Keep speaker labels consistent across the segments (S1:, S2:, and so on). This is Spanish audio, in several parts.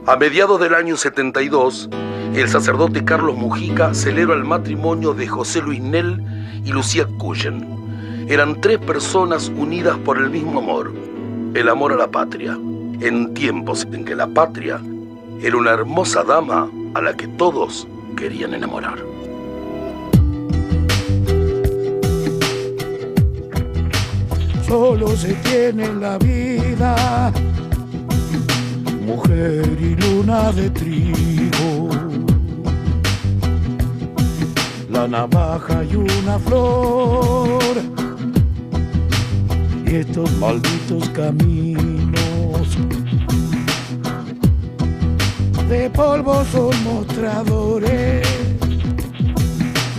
S1: A mediados del año 72, el sacerdote Carlos Mujica celebra el matrimonio de José Luis Nel y Lucía Cullen. Eran tres personas unidas por el mismo amor, el amor a la patria, en tiempos en que la patria era una hermosa dama a la que todos querían enamorar.
S2: Solo se tiene en la vida mujer y luna de trigo, la navaja y una flor, y estos malditos caminos de polvo son mostradores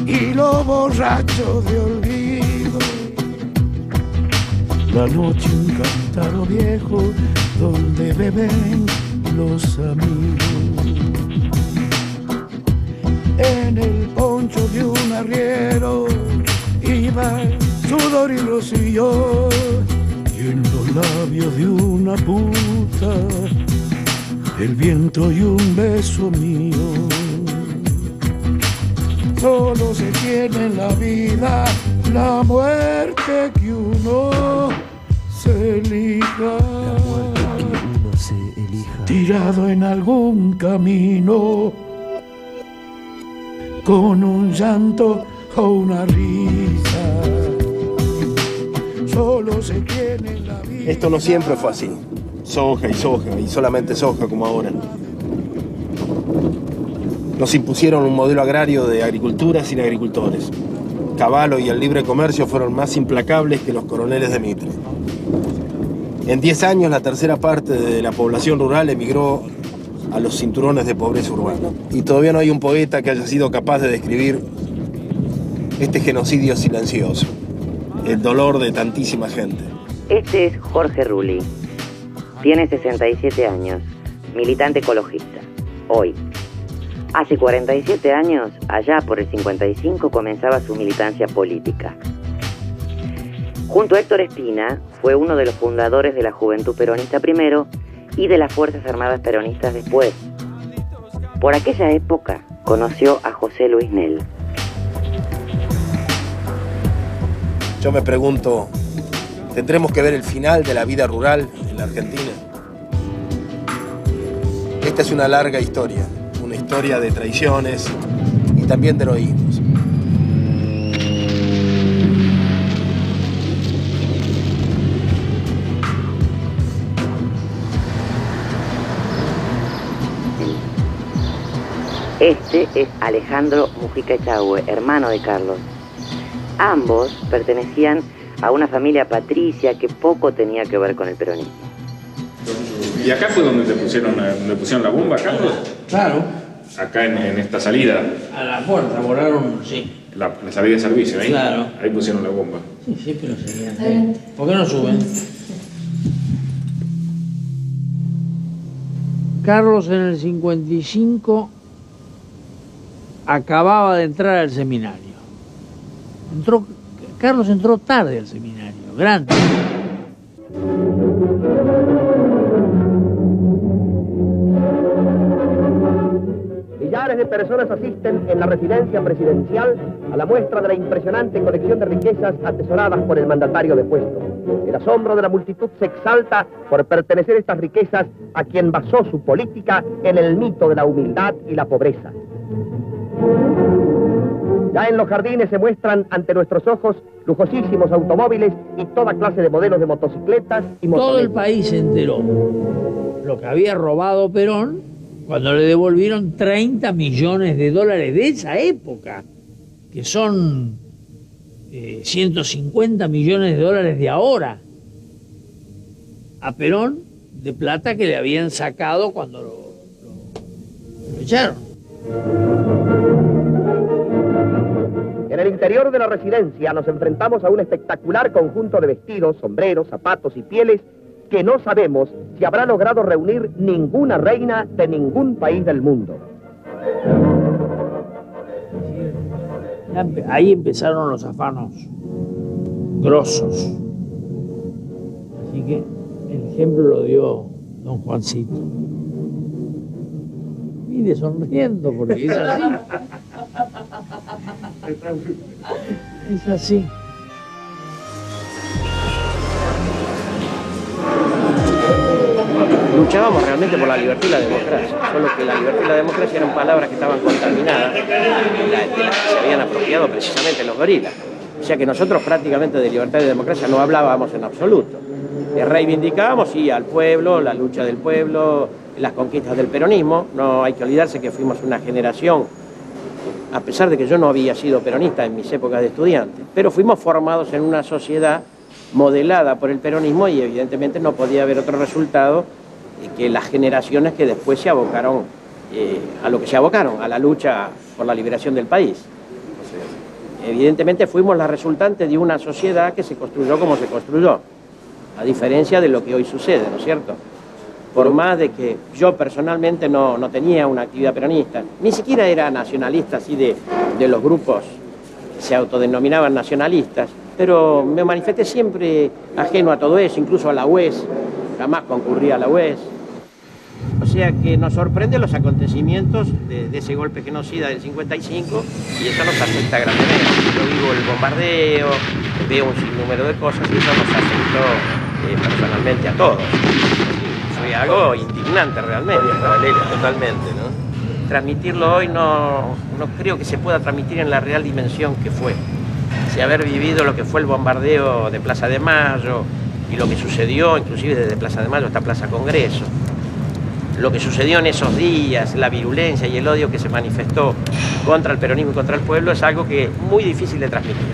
S2: y los borrachos de olvido. La noche un cántaro viejo donde beben los amigos. En el poncho de un arriero iba sudor y rocío, y en los labios de una puta el viento y un beso mío. Solo se tiene en la vida la muerte que uno se elija, tirado en algún camino, con un llanto o una risa. Solo se tiene en la vida.
S3: Esto no siempre fue así. Soja y solamente soja como ahora. Nos impusieron un modelo agrario de agricultura sin agricultores. Cavallo y el libre comercio fueron más implacables que los coroneles de Mitre. En 10 años, la tercera parte de la población rural emigró a los cinturones de pobreza urbana. Y todavía no hay un poeta que haya sido capaz de describir este genocidio silencioso, el dolor de tantísima gente.
S4: Este es Jorge Rulli. Tiene 67 años, militante ecologista. Hoy. Hace 47 años, allá por el 55, comenzaba su militancia política. Junto a Héctor Espina, fue uno de los fundadores de la Juventud Peronista primero y de las Fuerzas Armadas Peronistas después. Por aquella época, conoció a José Luis Nel.
S3: Yo me pregunto, ¿tendremos que ver el final de la vida rural en la Argentina? Esta es una larga historia. Una historia de traiciones y también de heroísmos.
S4: Este es Alejandro Mujica Echagüe, hermano de Carlos. Ambos pertenecían a una familia patricia que poco tenía que ver con el peronismo.
S5: ¿Y acá fue donde pusieron la bomba, Carlos?
S6: Claro.
S5: Acá en esta salida.
S6: A la puerta, volaron, sí.
S5: La salida de servicio, ¿ahí?
S6: Claro.
S5: Ahí pusieron la bomba.
S6: Sí, pero seguían. ¿Por qué no suben? Carlos en el 55 acababa de entrar al seminario. Carlos entró tarde al seminario, grande.
S7: Millares de personas asisten en la residencia presidencial a la muestra de la impresionante colección de riquezas atesoradas por el mandatario depuesto. El asombro de la multitud se exalta por pertenecer estas riquezas a quien basó su política en el mito de la humildad y la pobreza. Ya en los jardines se muestran ante nuestros ojos lujosísimos automóviles y toda clase de modelos de motocicletas y motonetas.
S6: Todo el país se enteró lo que había robado Perón cuando le devolvieron 30 millones de dólares de esa época, que son 150 millones de dólares de ahora, a Perón, de plata que le habían sacado cuando lo echaron.
S7: En el interior de la residencia nos enfrentamos a un espectacular conjunto de vestidos, sombreros, zapatos y pieles que no sabemos si habrá logrado reunir ninguna reina de ningún país del mundo.
S6: Ahí empezaron los afanos grosos. Así que el ejemplo lo dio don Juancito. mire sonriendo, porque es así. Es así.
S8: Luchábamos realmente por la libertad y la democracia, solo que la libertad y la democracia eran palabras que estaban contaminadas, de las que se habían apropiado precisamente los gorilas. O sea que nosotros prácticamente de libertad y democracia no hablábamos en absoluto. Reivindicábamos, sí, al pueblo, la lucha del pueblo, las conquistas del peronismo. No hay que olvidarse que fuimos una generación, a pesar de que yo no había sido peronista en mis épocas de estudiante, pero fuimos formados en una sociedad modelada por el peronismo y evidentemente no podía haber otro resultado que las generaciones que después se abocaron a lo que se abocaron, a la lucha por la liberación del país. Evidentemente fuimos las resultantes de una sociedad que se construyó como se construyó, a diferencia de lo que hoy sucede, ¿no es cierto? Por más de que yo personalmente no tenía una actividad peronista, ni siquiera era nacionalista así de los grupos que se autodenominaban nacionalistas, pero me manifesté siempre ajeno a todo eso, incluso a la UES, jamás concurrí a la UES. O sea que nos sorprenden los acontecimientos de ese golpe genocida del 55 y eso nos afecta grandemente. Yo vivo el bombardeo, veo un sinnúmero de cosas y eso nos afectó personalmente a todos. Fue algo indignante realmente, ¿no? Totalmente, ¿no? Transmitirlo hoy no creo que se pueda transmitir en la real dimensión que fue. Si haber vivido lo que fue el bombardeo de Plaza de Mayo y lo que sucedió inclusive desde Plaza de Mayo hasta Plaza Congreso, lo que sucedió en esos días, la virulencia y el odio que se manifestó contra el peronismo y contra el pueblo es algo que es muy difícil de transmitir.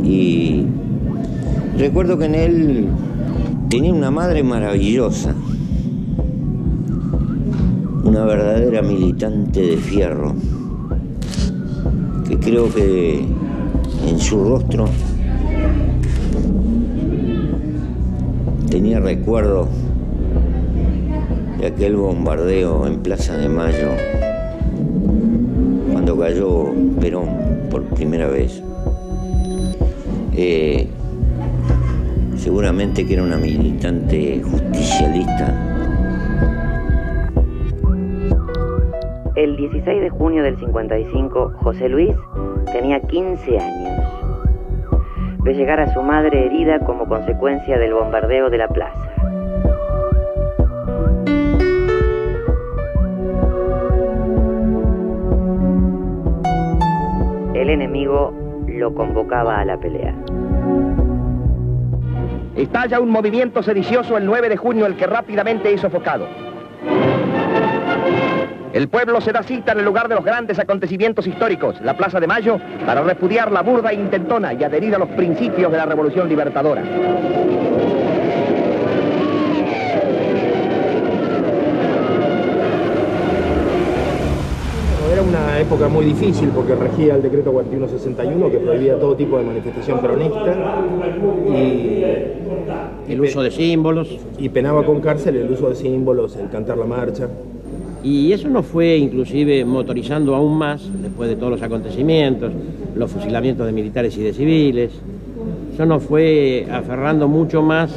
S9: Y recuerdo que en él tenía una madre maravillosa, una verdadera militante de fierro, que creo que en su rostro tenía recuerdo de aquel bombardeo en Plaza de Mayo, cuando cayó Perón por primera vez. Seguramente que era una militante justicialista.
S4: El 16 de junio del 55, José Luis tenía 15 años. Ve llegar a su madre herida como consecuencia del bombardeo de la plaza. El enemigo lo convocaba a la pelea.
S7: Estalla un movimiento sedicioso el 9 de junio, el que rápidamente es sofocado. El pueblo se da cita en el lugar de los grandes acontecimientos históricos, la Plaza de Mayo, para repudiar la burda intentona y adherir a los principios de la Revolución Libertadora.
S3: Era una época muy difícil porque regía el decreto 4161 que prohibía todo tipo de manifestación peronista y
S8: el uso de símbolos.
S3: Y penaba con cárcel el uso de símbolos, el cantar la marcha.
S8: Y eso nos fue inclusive motorizando aún más después de todos los acontecimientos, los fusilamientos de militares y de civiles. Eso nos fue aferrando mucho más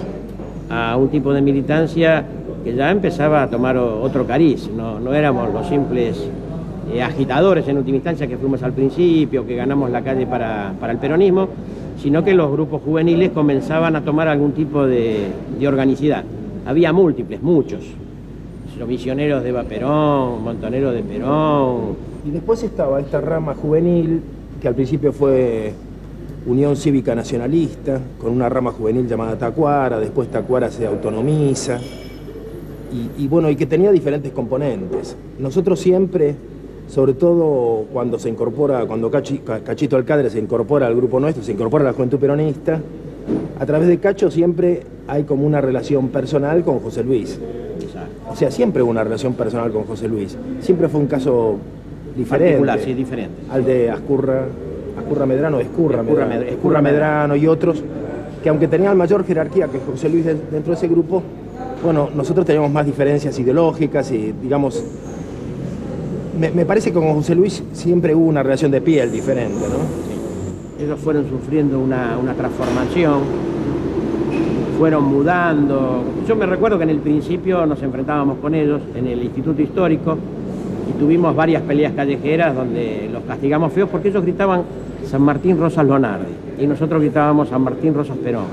S8: a un tipo de militancia que ya empezaba a tomar otro cariz. No éramos los simples agitadores en última instancia que fuimos al principio, que ganamos la calle para el peronismo, sino que los grupos juveniles comenzaban a tomar algún tipo de organicidad. Había múltiples, muchos. Los misioneros de Eva Perón, montoneros de Perón.
S3: Y después estaba esta rama juvenil, que al principio fue Unión Cívica Nacionalista, con una rama juvenil llamada Tacuara, después Tacuara se autonomiza, y bueno, y que tenía diferentes componentes. Nosotros siempre, sobre todo cuando se incorpora, cuando Cachito Alcadre se incorpora al grupo nuestro, se incorpora a la Juventud Peronista, a través de Cacho siempre hay como una relación personal con José Luis. O sea, siempre hubo una relación personal con José Luis. Siempre fue un caso diferente.
S8: Particular, sí, diferente.
S3: Al de Escurra Medrano y otros, que aunque tenían mayor jerarquía que José Luis dentro de ese grupo, bueno, nosotros teníamos más diferencias ideológicas y, digamos, me parece que con José Luis siempre hubo una relación de piel diferente, ¿no?
S8: Sí. Ellos fueron sufriendo una transformación fueron mudando. Yo me recuerdo que en el principio nos enfrentábamos con ellos en el Instituto Histórico y tuvimos varias peleas callejeras donde los castigamos feos porque ellos gritaban San Martín Rosas Lonardi y nosotros gritábamos San Martín Rosas Perón.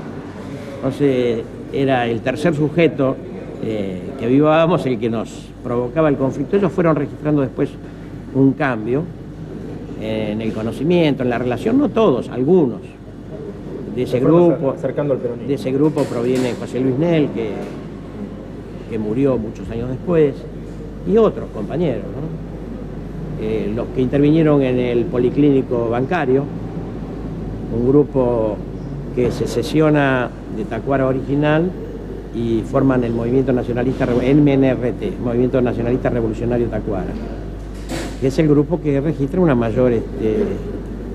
S8: Entonces era el tercer sujeto que vivábamos el que nos provocaba el conflicto. Ellos fueron registrando después un cambio en el conocimiento, en la relación, no todos, algunos. De ese grupo,
S3: acercando al peronismo.
S8: De ese grupo proviene José Luis Nel, que murió muchos años después, y otros compañeros, ¿no? Los que intervinieron en el Policlínico Bancario, un grupo que se secciona de Tacuara original y forman el Movimiento Nacionalista, MNRT, Movimiento Nacionalista Revolucionario Tacuara, que es el grupo que registra una mayor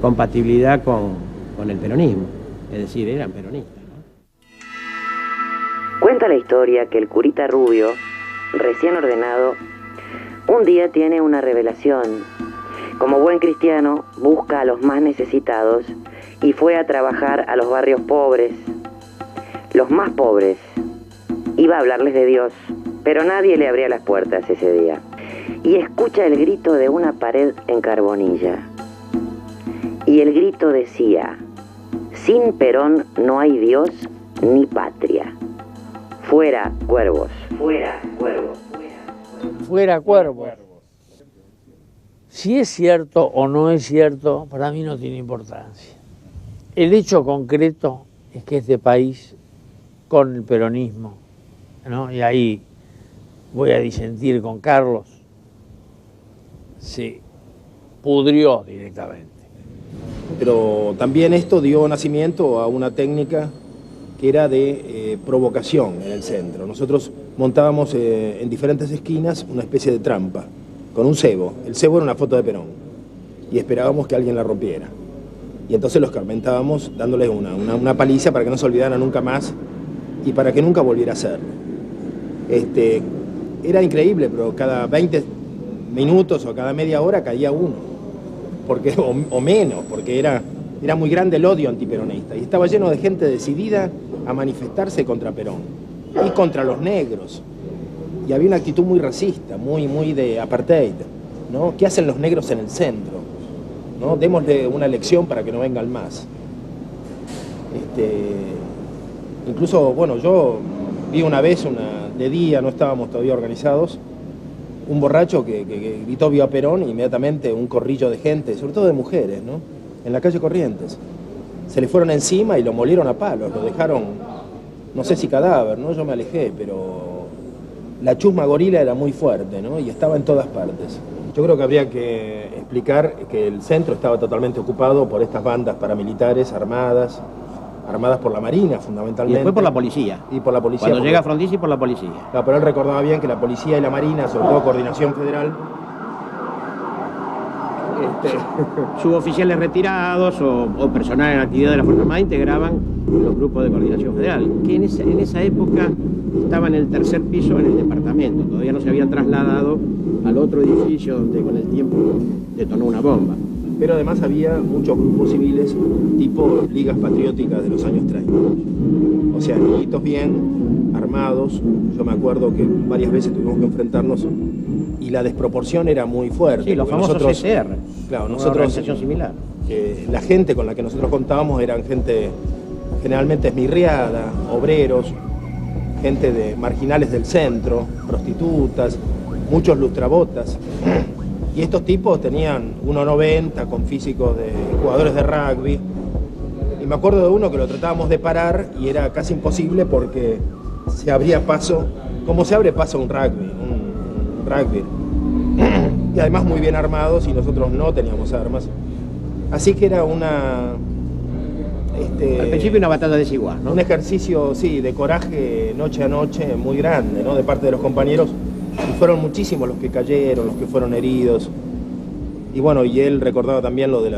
S8: compatibilidad con el peronismo, es decir, eran peronistas, ¿no?
S4: Cuenta la historia que el curita Rubio, recién ordenado, un día tiene una revelación. Como buen cristiano, busca a los más necesitados y fue a trabajar a los barrios pobres, los más pobres. Iba a hablarles de Dios, pero nadie le abría las puertas ese día. Y escucha el grito de una pared en Carbonilla. Y el grito decía: sin Perón no hay Dios ni patria. Fuera cuervos. Fuera cuervos.
S6: Fuera cuervos. Si es cierto o no es cierto, para mí no tiene importancia. El hecho concreto es que este país, con el peronismo, ¿no? Y ahí voy a disentir con Carlos, se pudrió directamente.
S3: Pero también esto dio nacimiento a una técnica que era de provocación en el centro. Nosotros montábamos en diferentes esquinas una especie de trampa, con un cebo. El cebo era una foto de Perón, y esperábamos que alguien la rompiera. Y entonces los carmentábamos dándoles una paliza para que no se olvidaran nunca más y para que nunca volviera a hacerlo. Era increíble, pero cada 20 minutos o cada media hora caía uno, o menos, porque era muy grande el odio antiperonista y estaba lleno de gente decidida a manifestarse contra Perón y contra los negros. Y había una actitud muy racista, muy de apartheid, ¿no? ¿Qué hacen los negros en el centro? ¿No? Démosle una lección para que no vengan más. Incluso, bueno, yo vi una vez, de día, no estábamos todavía organizados, un borracho que gritó viva Perón, e inmediatamente un corrillo de gente, sobre todo de mujeres, ¿no? En la calle Corrientes. Se le fueron encima y lo molieron a palos, lo dejaron, no sé si cadáver, ¿no? Yo me alejé, pero la chusma gorila era muy fuerte, ¿no? Y estaba en todas partes. Yo creo que habría que explicar que el centro estaba totalmente ocupado por estas bandas paramilitares armadas por la Marina, fundamentalmente.
S8: Y después por la policía.
S3: Y por la policía.
S8: Cuando llega Frondizi, por la policía.
S3: Claro, pero él recordaba bien que la policía y la Marina, sobre todo Coordinación Federal,
S8: suboficiales retirados o personal en actividad de la Fuerza Armada integraban los grupos de Coordinación Federal, que en esa época estaban en el tercer piso en el departamento, todavía no se habían trasladado al otro edificio donde con el tiempo detonó una bomba.
S3: Pero además había muchos grupos civiles tipo ligas patrióticas de los años 30. O sea, niñitos bien armados. Yo me acuerdo que varias veces tuvimos que enfrentarnos y la desproporción era muy fuerte.
S8: Sí, los famosos CCR.
S3: Claro,
S8: nosotros, una organización similar.
S3: La gente con la que nosotros contábamos eran gente generalmente esmirriada, obreros, gente de marginales del centro, prostitutas, muchos lustrabotas. Y estos tipos tenían 1,90 con físicos de jugadores de rugby. Y me acuerdo de uno que lo tratábamos de parar y era casi imposible porque se abría paso, como se abre paso un rugby. Y además muy bien armados y nosotros no teníamos armas. Así que era
S8: al principio una batalla desigual, ¿no?
S3: Un ejercicio, sí, de coraje noche a noche muy grande, ¿no? De parte de los compañeros. Y fueron muchísimos los que cayeron, los que fueron heridos. Y bueno, y él recordaba también lo de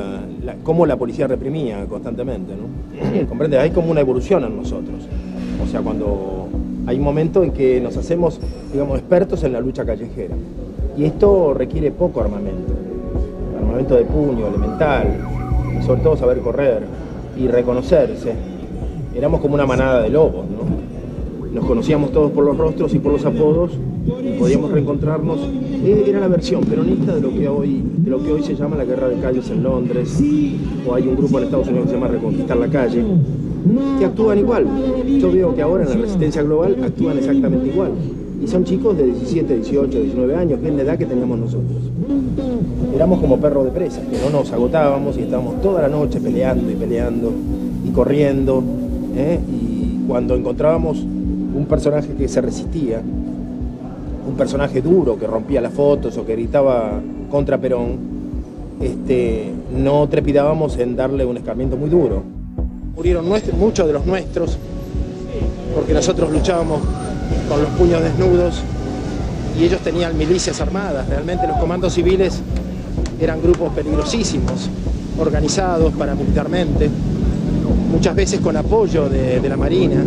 S3: cómo la policía reprimía constantemente, ¿no? ¿Comprende? Hay como una evolución en nosotros. O sea, cuando hay un momento en que nos hacemos, digamos, expertos en la lucha callejera. Y esto requiere poco armamento. Armamento de puño, elemental, y sobre todo saber correr y reconocerse. éramos como una manada de lobos, ¿no? Nos conocíamos todos por los rostros y por los apodos y podíamos reencontrarnos. Era la versión peronista de lo que hoy se llama la Guerra de Calles en Londres, o hay un grupo en Estados Unidos que se llama Reconquistar la Calle, que actúan igual. Yo veo que ahora en la resistencia global actúan exactamente igual. Y son chicos de 17, 18, 19 años, que es la edad que teníamos nosotros. Éramos como perros de presa, que no nos agotábamos y estábamos toda la noche peleando y corriendo. Y cuando encontrábamos un personaje que se resistía, un personaje duro que rompía las fotos o que gritaba contra Perón, no trepidábamos en darle un escarmiento muy duro. Murieron muchos de los nuestros porque nosotros luchábamos con los puños desnudos y ellos tenían milicias armadas. Realmente los comandos civiles eran grupos peligrosísimos, organizados paramilitarmente, muchas veces con apoyo de la Marina.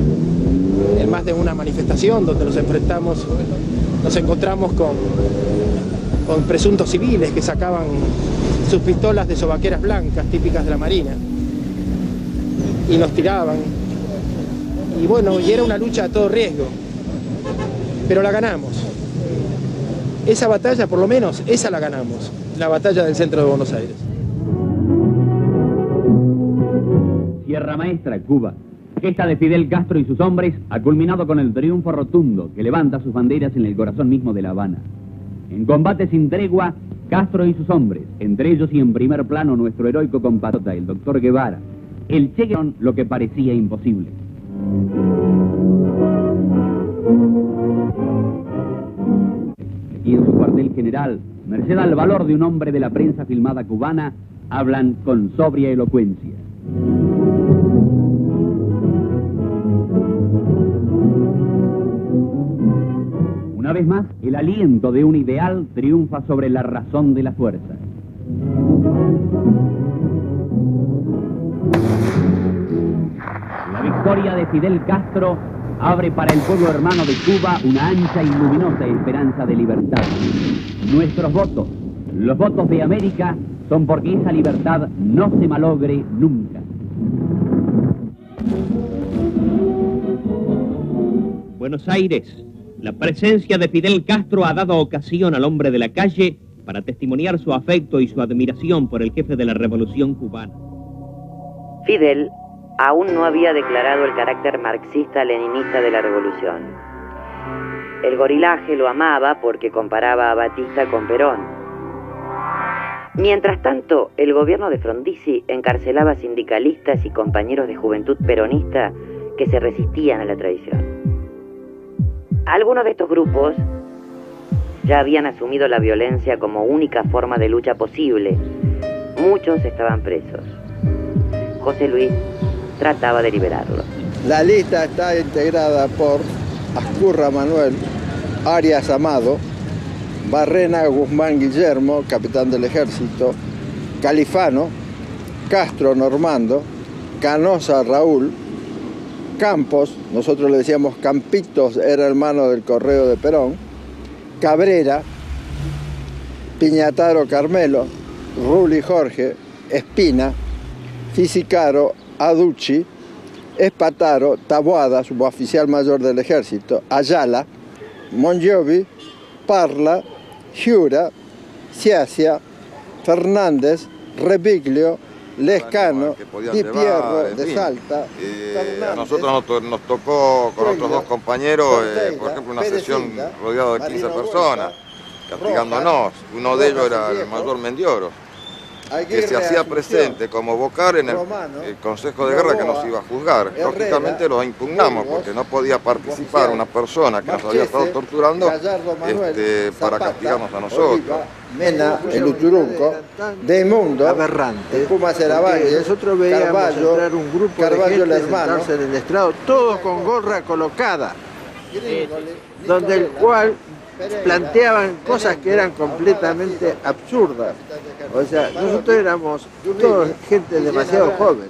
S3: En más de una manifestación donde nos encontramos con presuntos civiles que sacaban sus pistolas de sobaqueras blancas típicas de la Marina y nos tiraban. Y bueno, y era una lucha a todo riesgo, pero la ganamos. Esa batalla, por lo menos, esa la ganamos, la batalla del centro de Buenos Aires.
S10: Sierra Maestra, Cuba. Gesta de Fidel Castro y sus hombres ha culminado con el triunfo rotundo que levanta sus banderas en el corazón mismo de La Habana. En combate sin tregua, Castro y sus hombres, entre ellos y en primer plano nuestro heroico compatriota, el doctor Guevara, el Che Guevara, lo que parecía imposible. Y en su cuartel general, merced al valor de un hombre de la prensa filmada cubana, hablan con sobria elocuencia. Una vez más, el aliento de un ideal triunfa sobre la razón de la fuerza. La victoria de Fidel Castro abre para el pueblo hermano de Cuba una ancha y luminosa esperanza de libertad. Nuestros votos, los votos de América, son porque esa libertad no se malogre nunca.
S11: Buenos Aires. La presencia de Fidel Castro ha dado ocasión al hombre de la calle para testimoniar su afecto y su admiración por el jefe de la revolución cubana.
S4: Fidel aún no había declarado el carácter marxista-leninista de la revolución. El gorilaje lo amaba porque comparaba a Batista con Perón. Mientras tanto, el gobierno de Frondizi encarcelaba sindicalistas y compañeros de juventud peronista que se resistían a la traición. Algunos de estos grupos ya habían asumido la violencia como única forma de lucha posible. Muchos estaban presos. José Luis trataba de liberarlos.
S12: La lista está integrada por Ascurra Manuel, Arias Amado, Barrena Guzmán Guillermo, capitán del ejército, Califano, Castro Normando, Canosa Raúl, Campos, nosotros le decíamos Campitos, era hermano del Correo de Perón, Cabrera, Piñataro Carmelo, Rulli Jorge, Espina, Fisicaro, Aducci, Espataro, Taboada, suboficial mayor del ejército, Ayala, Mongiovi, Parla, Giura, Ciacia, Fernández, Repiglio, Lescano, Di Pierro, de Salta.
S13: A nosotros nos tocó con otros dos compañeros, por ejemplo, una sesión rodeada de 15 personas, castigándonos. Uno de ellos era el mayor Mendioro, que se hacía presente como vocal en el Consejo de Guerra que nos iba a juzgar. Lógicamente lo impugnamos porque no podía participar una persona que nos había estado torturando para castigarnos a nosotros.
S12: Mena, el Uturunco, De Mundo, Aberrante, Puma Ceravalle, nosotros veíamos entrar un grupo de gente sentarse en el estrado, todos con gorra colocada, donde el cual planteaban cosas que eran completamente absurdas. O sea, nosotros éramos todos gente demasiado joven.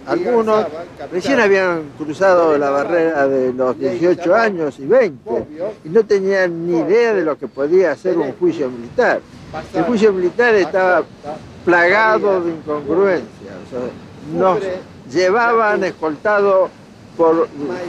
S12: Algunos recién habían cruzado la barrera de los 18 años y 20 y no tenían ni idea de lo que podía ser un juicio militar. El juicio militar estaba plagado de incongruencias. O sea, nos llevaban escoltados por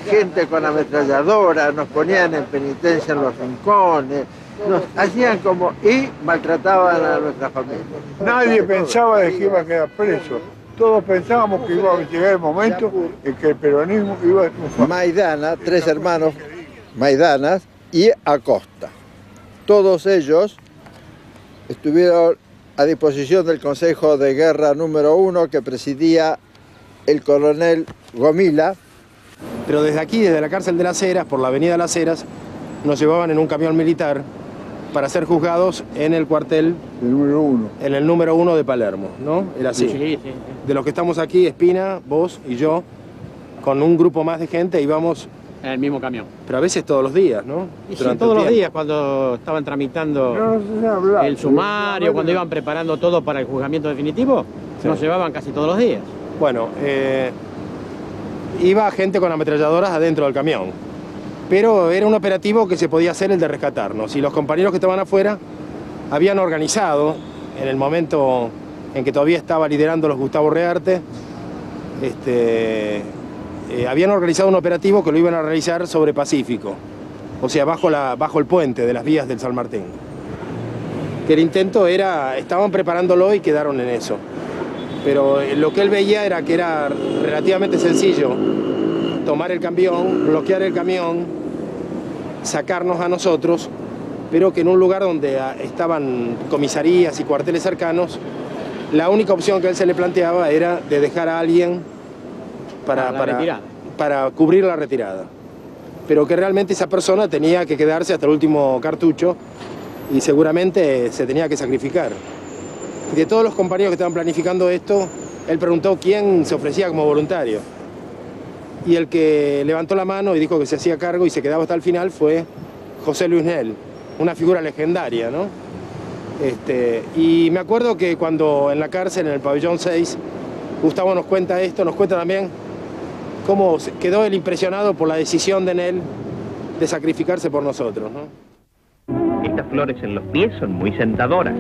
S12: gente con ametralladora, nos ponían en penitencia en los rincones, nos hacían como y maltrataban a nuestra familia.
S2: Nadie pensaba de que iba a quedar preso. Todos pensábamos que iba a llegar el momento en que el peronismo iba a triunfar.
S12: Maidana, 3 hermanos Maidanas y Acosta. Todos ellos estuvieron a disposición del Consejo de Guerra número 1 que presidía el coronel Gomila.
S3: Pero desde aquí, desde la cárcel de Las Heras, por la avenida Las Heras, nos llevaban en un camión militar para ser juzgados en el cuartel
S2: número 1.
S3: En el número 1 de Palermo, ¿no? Era así.
S8: Sí.
S3: De los que estamos aquí, Espina, vos y yo, con un grupo más de gente, íbamos
S8: en el mismo camión.
S3: Pero a veces todos los días, ¿no?
S8: Y sí, todos los días, cuando estaban tramitando el sumario, cuando iban preparando todo para el juzgamiento definitivo, sí, nos llevaban casi todos los días.
S3: Bueno, iba gente con ametralladoras adentro del camión, pero era un operativo que se podía hacer el de rescatarnos. Y los compañeros que estaban afuera habían organizado, en el momento en que todavía estaba liderando los Gustavo Rearte, habían organizado un operativo que lo iban a realizar sobre Pacífico, o sea, bajo el puente de las vías del San Martín. Que el intento era, estaban preparándolo y quedaron en eso. Pero lo que él veía era que era relativamente sencillo tomar el camión, bloquear el camión, sacarnos a nosotros, pero que en un lugar donde estaban comisarías y cuarteles cercanos, la única opción que a él se le planteaba era de dejar a alguien para cubrir la retirada. Pero que realmente esa persona tenía que quedarse hasta el último cartucho y seguramente se tenía que sacrificar. De todos los compañeros que estaban planificando esto, él preguntó quién se ofrecía como voluntario. Y el que levantó la mano y dijo que se hacía cargo y se quedaba hasta el final fue José Luis Nel, una figura legendaria, ¿no? Y me acuerdo que cuando en la cárcel, en el pabellón 6, Gustavo nos cuenta esto, nos cuenta también cómo quedó él impresionado por la decisión de Nel de sacrificarse por nosotros, ¿no?
S11: Estas flores en los pies son muy sentadoras,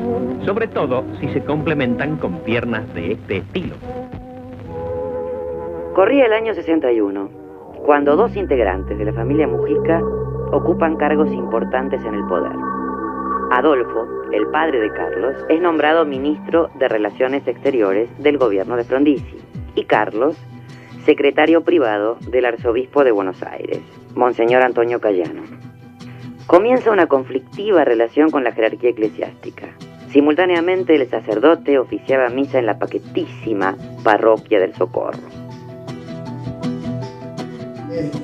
S11: sobre todo si se complementan con piernas de este estilo.
S4: Corría el año 61, cuando 2 integrantes de la familia Mujica ocupan cargos importantes en el poder. Adolfo, el padre de Carlos, es nombrado ministro de Relaciones Exteriores del gobierno de Frondizi, y Carlos, secretario privado del arzobispo de Buenos Aires, Monseñor Antonio Cayano. Comienza una conflictiva relación con la jerarquía eclesiástica. Simultáneamente, el sacerdote oficiaba misa en la paquetísima parroquia del Socorro.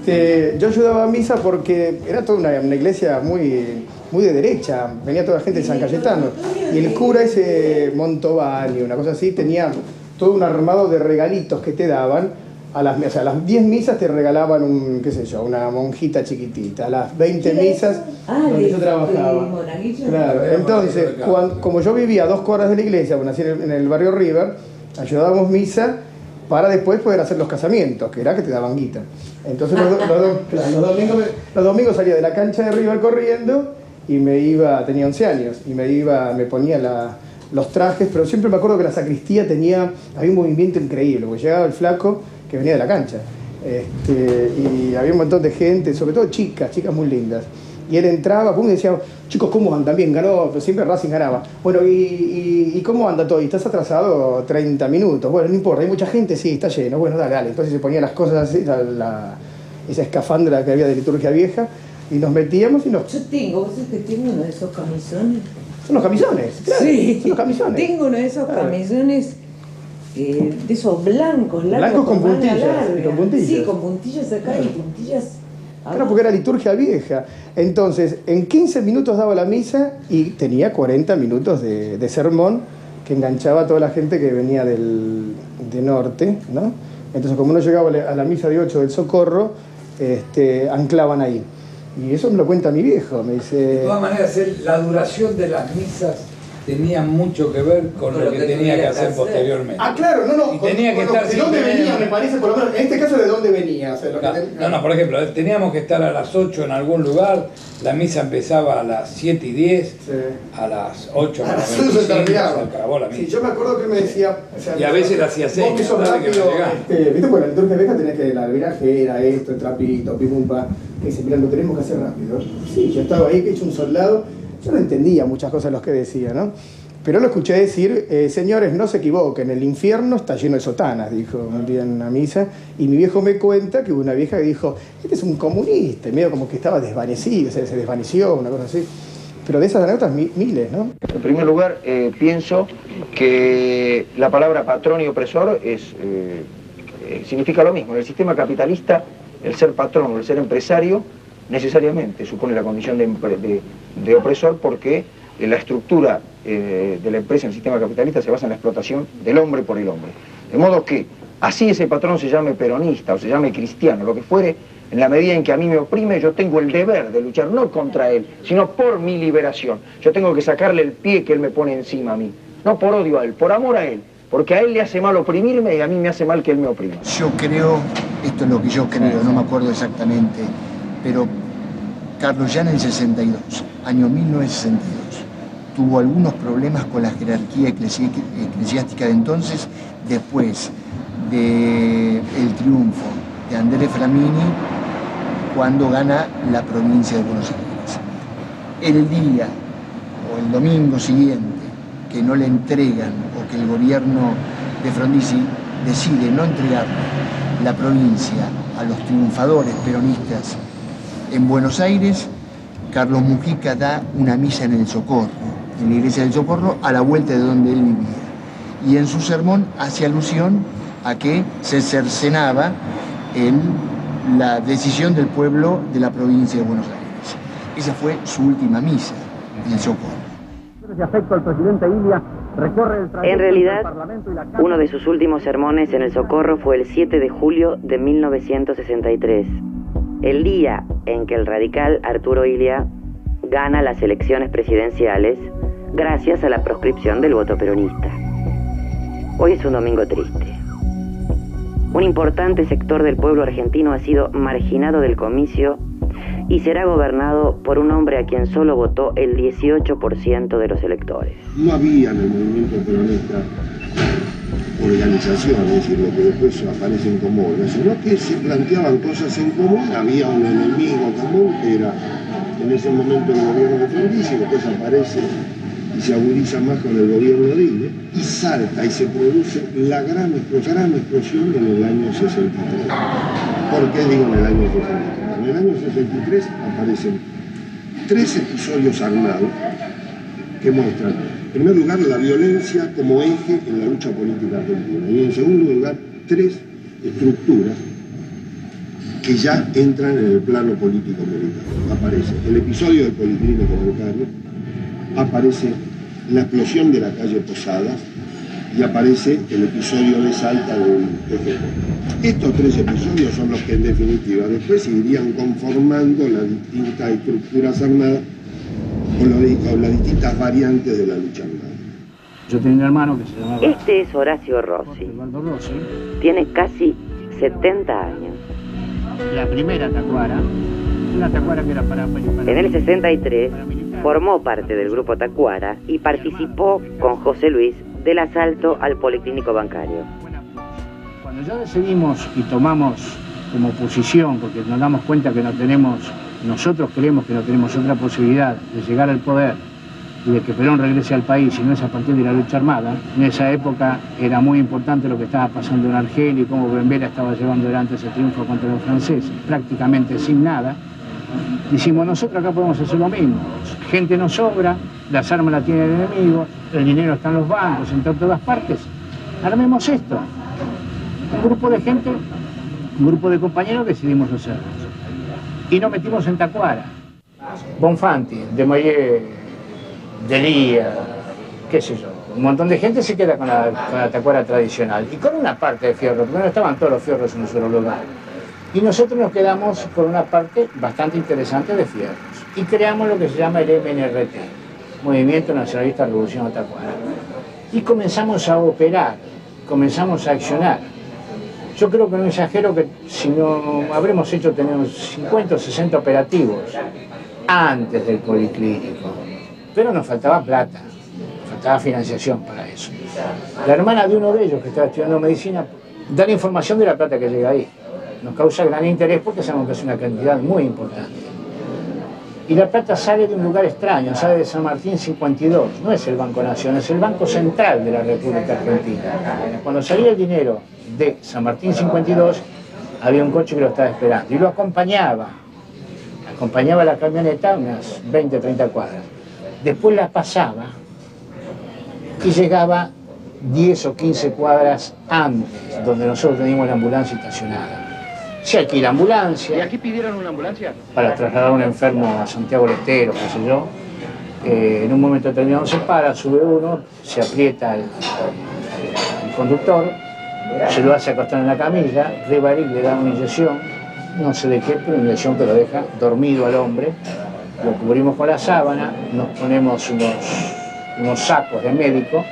S14: Yo ayudaba a misa porque era toda una iglesia muy de derecha, venía toda la gente de San Cayetano. Y el cura ese Montovani, una cosa así, tenía todo un armado de regalitos que te daban. A las 10 misas te regalaban una monjita chiquitita. A las 20 misas donde yo trabajaba. Claro, entonces, como yo vivía a 2 cuadras de la iglesia, nací en el barrio River, ayudábamos misa para después poder hacer los casamientos, que era que te daban guita. Entonces los domingos salía de la cancha de River corriendo y me iba, tenía 11 años, y me ponía los trajes, pero siempre me acuerdo que la sacristía había un movimiento increíble, porque llegaba el flaco que venía de la cancha, y había un montón de gente, sobre todo chicas muy lindas, y él entraba, pum, y decía, chicos, ¿cómo andan? Bien, ganó, pero siempre Racing ganaba. Bueno, ¿y cómo anda todo? ¿Y estás atrasado 30 minutos? Bueno, no importa, hay mucha gente, sí, está lleno, bueno, dale. Entonces se ponía las cosas así, esa escafandra que había de liturgia vieja, y nos metíamos y nos...
S15: Yo tengo, ¿vos sabés que tengo uno de esos camisones?
S14: Son los camisones, claro,
S15: sí,
S14: son los camisones.
S15: Tengo uno de esos camisones, de esos blancos,
S14: blancos con puntillas,
S15: Sí, con puntillas acá y puntillas...
S14: Claro, porque era liturgia vieja. Entonces, en 15 minutos daba la misa y tenía 40 minutos de sermón que enganchaba a toda la gente que venía de norte, ¿no? Entonces, como uno llegaba a la misa de 8 del Socorro, anclaban ahí. Y eso me lo cuenta mi viejo, me dice...
S16: De todas maneras, la duración de las misas tenía mucho que ver con lo que tenía que hacer posteriormente.
S14: Ah, claro, no.
S16: Y tenía que estar
S14: ¿de dónde venía? Me parece, por lo menos, en este caso, ¿de dónde venía? O sea,
S16: no, por ejemplo, teníamos que estar a las 8 en algún lugar, la misa empezaba a las 7:10, sí. A las 8 se acabó la misa.
S14: Sí, yo me acuerdo que él me decía... O sea,
S16: y a veces la hacía señas,
S14: viste, viste, bueno, la liturgia vieja tenés que la virajera, esto, el trapito, pimumpa, que dice, mirá, lo tenemos que hacer rápido. Sí, yo estaba ahí, que he hecho un soldado, yo no entendía muchas cosas de los que decía, ¿no? Pero lo escuché decir, señores, no se equivoquen, el infierno está lleno de sotanas, dijo un día en una misa, y mi viejo me cuenta que hubo una vieja que dijo, este es un comunista, y medio como que estaba desvanecido, se desvaneció, una cosa así. Pero de esas anécdotas miles, ¿no?
S7: En primer lugar, pienso que la palabra patrón y opresor significa lo mismo. En el sistema capitalista, el ser patrón o el ser empresario necesariamente supone la condición de opresor, porque la estructura de la empresa en el sistema capitalista se basa en la explotación del hombre por el hombre. De modo que, así ese patrón se llame peronista o se llame cristiano, lo que fuere, en la medida en que a mí me oprime, yo tengo el deber de luchar no contra él, sino por mi liberación. Yo tengo que sacarle el pie que él me pone encima a mí. No por odio a él, por amor a él. Porque a él le hace mal oprimirme y a mí me hace mal que él me oprima.
S17: Yo creo, esto es lo que yo creo, no me acuerdo exactamente, pero Carlos ya en el 62, año 1962, tuvo algunos problemas con la jerarquía eclesiástica de entonces, después del triunfo de Andrés Flamini, cuando gana la provincia de Buenos Aires. El día o el domingo siguiente que no le entregan o que el gobierno de Frondizi decide no entregar la provincia a los triunfadores peronistas en Buenos Aires, Carlos Mujica da una misa en el Socorro, en la iglesia del Socorro, a la vuelta de donde él vivía. Y en su sermón hace alusión a que se cercenaba la decisión del pueblo de la provincia de Buenos Aires. Esa fue su última misa en el Socorro.
S4: En realidad, uno de sus últimos sermones en el Socorro fue el 7 de julio de 1963, el día en que el radical Arturo Illia gana las elecciones presidenciales gracias a la proscripción del voto peronista. Hoy es un domingo triste. Un importante sector del pueblo argentino ha sido marginado del comicio y será gobernado por un hombre a quien solo votó el 18% de los electores.
S18: No había en el movimiento peronista organización, es decir, lo que después aparecen como obras, sino que se planteaban cosas en común, había un enemigo común que era en ese momento el gobierno de Frondizi, después aparece y se agudiza más con el gobierno de Illia, y salta y se produce la gran explosión en el año 63. ¿Por qué digo en el año 63? En el año 63 aparecen 3 episodios armados que muestran, en primer lugar, la violencia como eje en la lucha política argentina, y en segundo lugar, 3 estructuras que ya entran en el plano político-militar. Aparece el episodio del Policlínico Bancario, aparece la explosión de la calle Posadas y aparece el episodio de Salta del PGJ. Estos 3 episodios son los que en definitiva después irían conformando las distintas estructuras armadas o las distintas variantes de la lucha armada.
S19: Yo tenía un hermano que se llamaba...
S4: Este es Horacio Rossi. Tiene casi 70 años.
S19: La primera tacuara, una tacuara que era para...
S4: En el 63 formó parte del grupo Tacuara y participó con José Luis del asalto al Policlínico Bancario.
S19: Cuando ya decidimos y tomamos como posición, porque nos damos cuenta que no tenemos, nosotros creemos que no tenemos otra posibilidad de llegar al poder y de que Perón regrese al país, y no es a partir de la lucha armada. En esa época era muy importante lo que estaba pasando en Argelia y cómo Benvera estaba llevando adelante ese triunfo contra los franceses, prácticamente sin nada. Decimos, nosotros acá podemos hacer lo mismo. Gente nos sobra, las armas las tiene el enemigo, el dinero está en los bancos, en todas partes. Armemos esto. Un grupo de gente, un grupo de compañeros decidimos hacerlo. Y nos metimos en Tacuara. Bonfanti, Desmayé, Delía, qué sé yo. Un montón de gente se queda con la Tacuara tradicional. Y con una parte de fierro, porque no estaban todos los fierros en un solo lugar. Y nosotros nos quedamos con una parte bastante interesante de fierros. Y creamos lo que se llama el MNRT. Movimiento Nacionalista Revolución Atacuara. Y comenzamos a operar, comenzamos a accionar. Yo creo que no exagero que si no habremos hecho tener 50 o 60 operativos antes del policlínico, pero nos faltaba plata, faltaba financiación para eso. La hermana de uno de ellos que estaba estudiando medicina da la información de la plata que llega ahí. Nos causa gran interés porque sabemos que es una cantidad muy importante. Y la plata sale de un lugar extraño, sale de San Martín 52, no es el Banco Nación, es el Banco Central de la República Argentina. Cuando salía el dinero de San Martín 52, había un coche que lo estaba esperando y lo acompañaba la camioneta unas 20 o 30 cuadras. Después la pasaba y llegaba 10 o 15 cuadras antes, donde nosotros teníamos la ambulancia estacionada. Se alquila ambulancia.
S10: ¿Y aquí pidieron una ambulancia?
S19: Para trasladar a un enfermo a Santiago del Estero, qué sé yo. En un momento determinado se para, sube uno, se aprieta el conductor, se lo hace acostar en la camilla, Rivaric le da una inyección, no sé de qué, pero una inyección que lo deja dormido al hombre, lo cubrimos con la sábana, nos ponemos unos sacos de médico,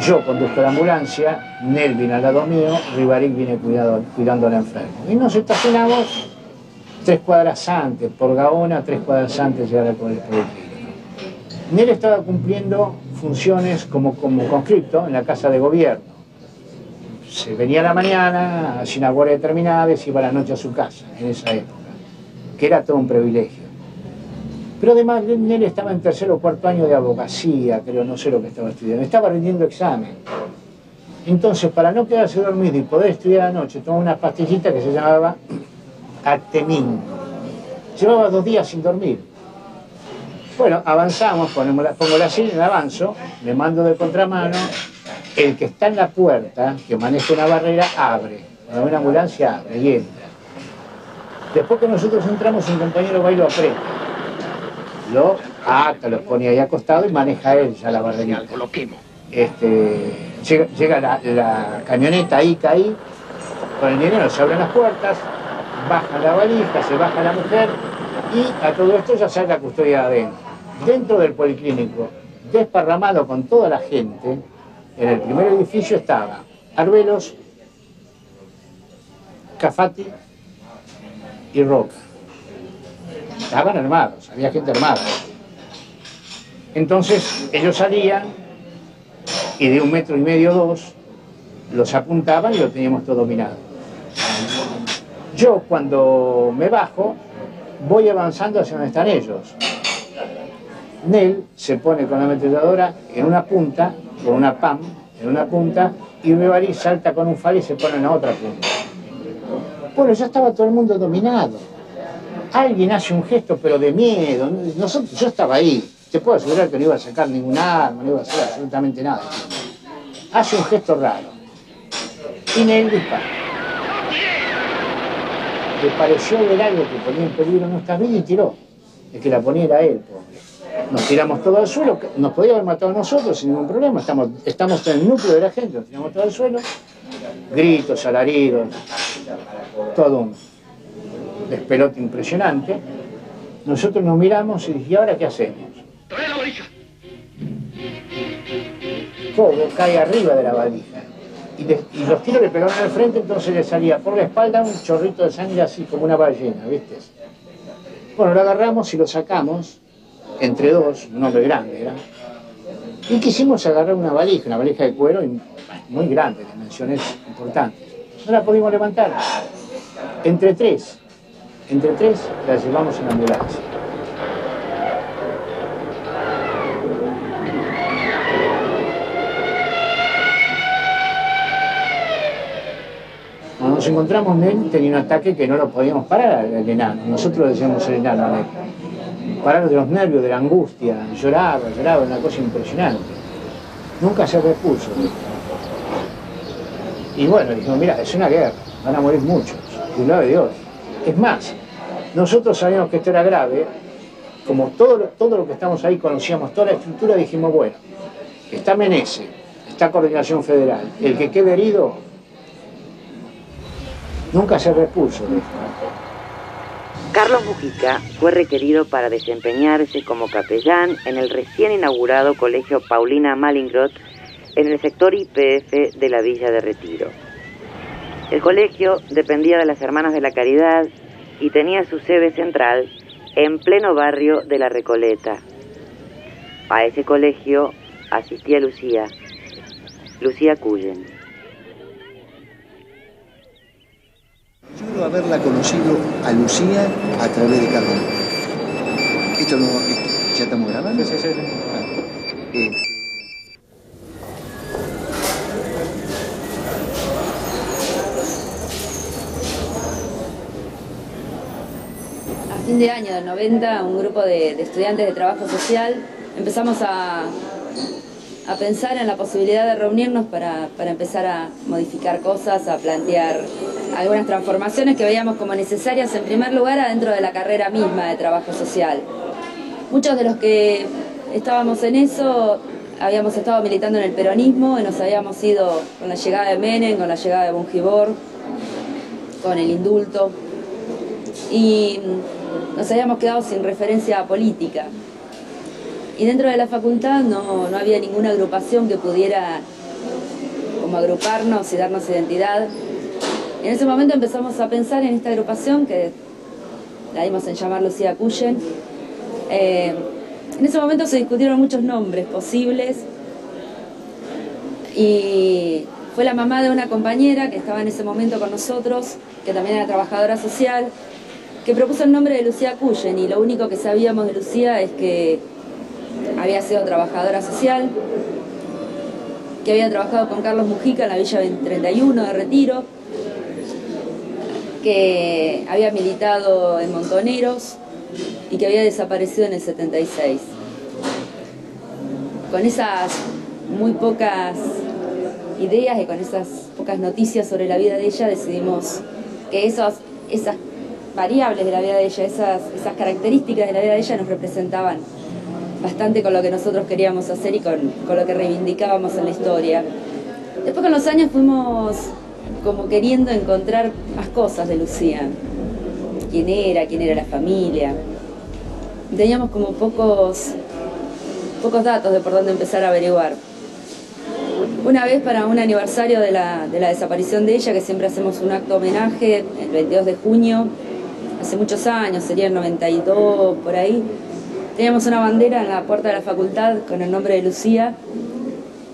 S19: yo conduzco la ambulancia, Nel viene al lado mío, Rivaric viene cuidando al enfermo. Y nos estacionamos 3 cuadras antes, por Gaona, 3 cuadras antes de llegar al policlínico. Nel estaba cumpliendo funciones como conscripto en la casa de gobierno. Se venía a la mañana, hacía una guardia determinada y se iba a la noche a su casa, en esa época, que era todo un privilegio. Pero además Nel estaba en 3er o 4er año de abogacía, creo, no sé lo que estaba estudiando. Estaba rindiendo examen. Entonces, para no quedarse dormido y poder estudiar anoche, tomó una pastillita que se llamaba Actemín. Llevaba 2 días sin dormir. Bueno, avanzamos, pongo la silla en avanzo, me mando de contramano, el que está en la puerta, que maneja una barrera, abre. Cuando ve una ambulancia, abre y entra. Después que nosotros entramos, un compañero va y lo aprieta. Lo ata, lo pone ahí acostado y maneja él ya la barrerita.
S10: Lo quemo.
S19: Llega la camioneta ahí, con el dinero se abren las puertas, baja la valija, se baja la mujer y a todo esto ya sale la custodia adentro. Dentro del policlínico, desparramado con toda la gente, en el primer edificio estaba Arbelos, Cafati y Roca. Estaban armados, había gente armada. Entonces ellos salían y de 1,5 metros, 2, los apuntaban y lo teníamos todo dominado. Yo cuando me bajo, voy avanzando hacia donde están ellos. Nel se pone con la ametralladora en una punta, con una PAM, en una punta, y Rivaric salta con un fal y se pone en la otra punta. Bueno, ya estaba todo el mundo dominado. Alguien hace un gesto, pero de miedo. Yo estaba ahí. Te puedo asegurar que no iba a sacar ningún arma, no iba a hacer absolutamente nada. Hace un gesto raro. Y Nel dispara. Le pareció ver algo que ponía en peligro nuestra vida y tiró. El que la ponía era él, pobre. Nos tiramos todo al suelo, nos podía haber matado a nosotros sin ningún problema. Estamos en el núcleo de la gente, nos tiramos todo al suelo. Gritos, alaridos, todo un despelote impresionante. Nosotros nos miramos y dije, ¿y ahora qué hacemos? Cobo cae arriba de la valija y los tiros le pegaron al frente, entonces le salía por la espalda un chorrito de sangre así como una ballena, ¿viste? Bueno, lo agarramos y lo sacamos entre dos, un hombre grande era, y quisimos agarrar una valija de cuero muy grande, de dimensiones importantes. No la pudimos levantar. Entre tres la llevamos en la ambulancia. Cuando nos encontramos, Nel tenía un ataque que no lo podíamos parar al enano. Nosotros le decíamos el enano a Nel. Parar de los nervios, de la angustia, lloraba, una cosa impresionante. Nunca se repuso. Y bueno, dijimos, mira, es una guerra, van a morir muchos, cuidado de Dios. Es más, nosotros sabíamos que esto era grave, como todo lo que estamos ahí conocíamos toda la estructura, dijimos, bueno, está Menezes, está Coordinación Federal, el que quede herido nunca se repuso de esto.
S4: Carlos Mujica fue requerido para desempeñarse como capellán en el recién inaugurado Colegio Paulina Mallinckrodt en el sector YPF de la Villa de Retiro. El colegio dependía de las Hermanas de la Caridad y tenía su sede central en pleno barrio de La Recoleta. A ese colegio asistía Lucía Cullen.
S17: Yo haberla conocido a Lucía a través de Carlos Mujica. Esto no, ¿ya estamos grabando?
S8: Sí.
S20: A fin de año del 90, un grupo de estudiantes de trabajo social empezamos a pensar en la posibilidad de reunirnos para empezar a modificar cosas, a plantear algunas transformaciones que veíamos como necesarias, en primer lugar, adentro de la carrera misma de trabajo social. Muchos de los que estábamos en eso habíamos estado militando en el peronismo y nos habíamos ido con la llegada de Menem, con la llegada de Bungibor, con el indulto, y nos habíamos quedado sin referencia política. Y dentro de la facultad no había ninguna agrupación que pudiera como agruparnos y darnos identidad. En ese momento empezamos a pensar en esta agrupación que la dimos en llamar Lucía Cullen. En ese momento se discutieron muchos nombres posibles y fue la mamá de una compañera que estaba en ese momento con nosotros, que también era trabajadora social, que propuso el nombre de Lucía Cullen, y lo único que sabíamos de Lucía es que había sido trabajadora social, que había trabajado con Carlos Mujica en la Villa 31 de Retiro, que había militado en Montoneros y que había desaparecido en el 76. Con esas muy pocas ideas y con esas pocas noticias sobre la vida de ella, decidimos que esas variables de la vida de ella, esas características de la vida de ella nos representaban bastante con lo que nosotros queríamos hacer y con lo que reivindicábamos en la historia. Después con los años fuimos como queriendo encontrar más cosas de Lucía. Quién era la familia. Teníamos como pocos datos de por dónde empezar a averiguar. Una vez, para un aniversario de la desaparición de ella, que siempre hacemos un acto homenaje, el 22 de junio, hace muchos años, sería el 92, por ahí, teníamos una bandera en la puerta de la facultad con el nombre de Lucía,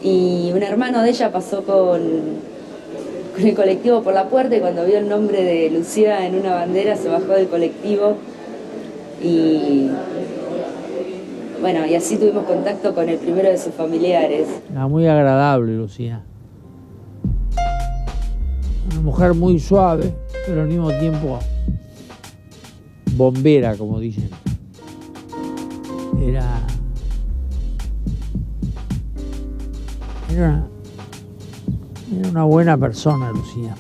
S20: y un hermano de ella pasó con el colectivo por la puerta, y cuando vio el nombre de Lucía en una bandera se bajó del colectivo y bueno, y así tuvimos contacto con el primero de sus familiares.
S6: Era muy agradable Lucía. Una mujer muy suave, pero al mismo tiempo bombera, como dicen. Era una buena persona, Lucía.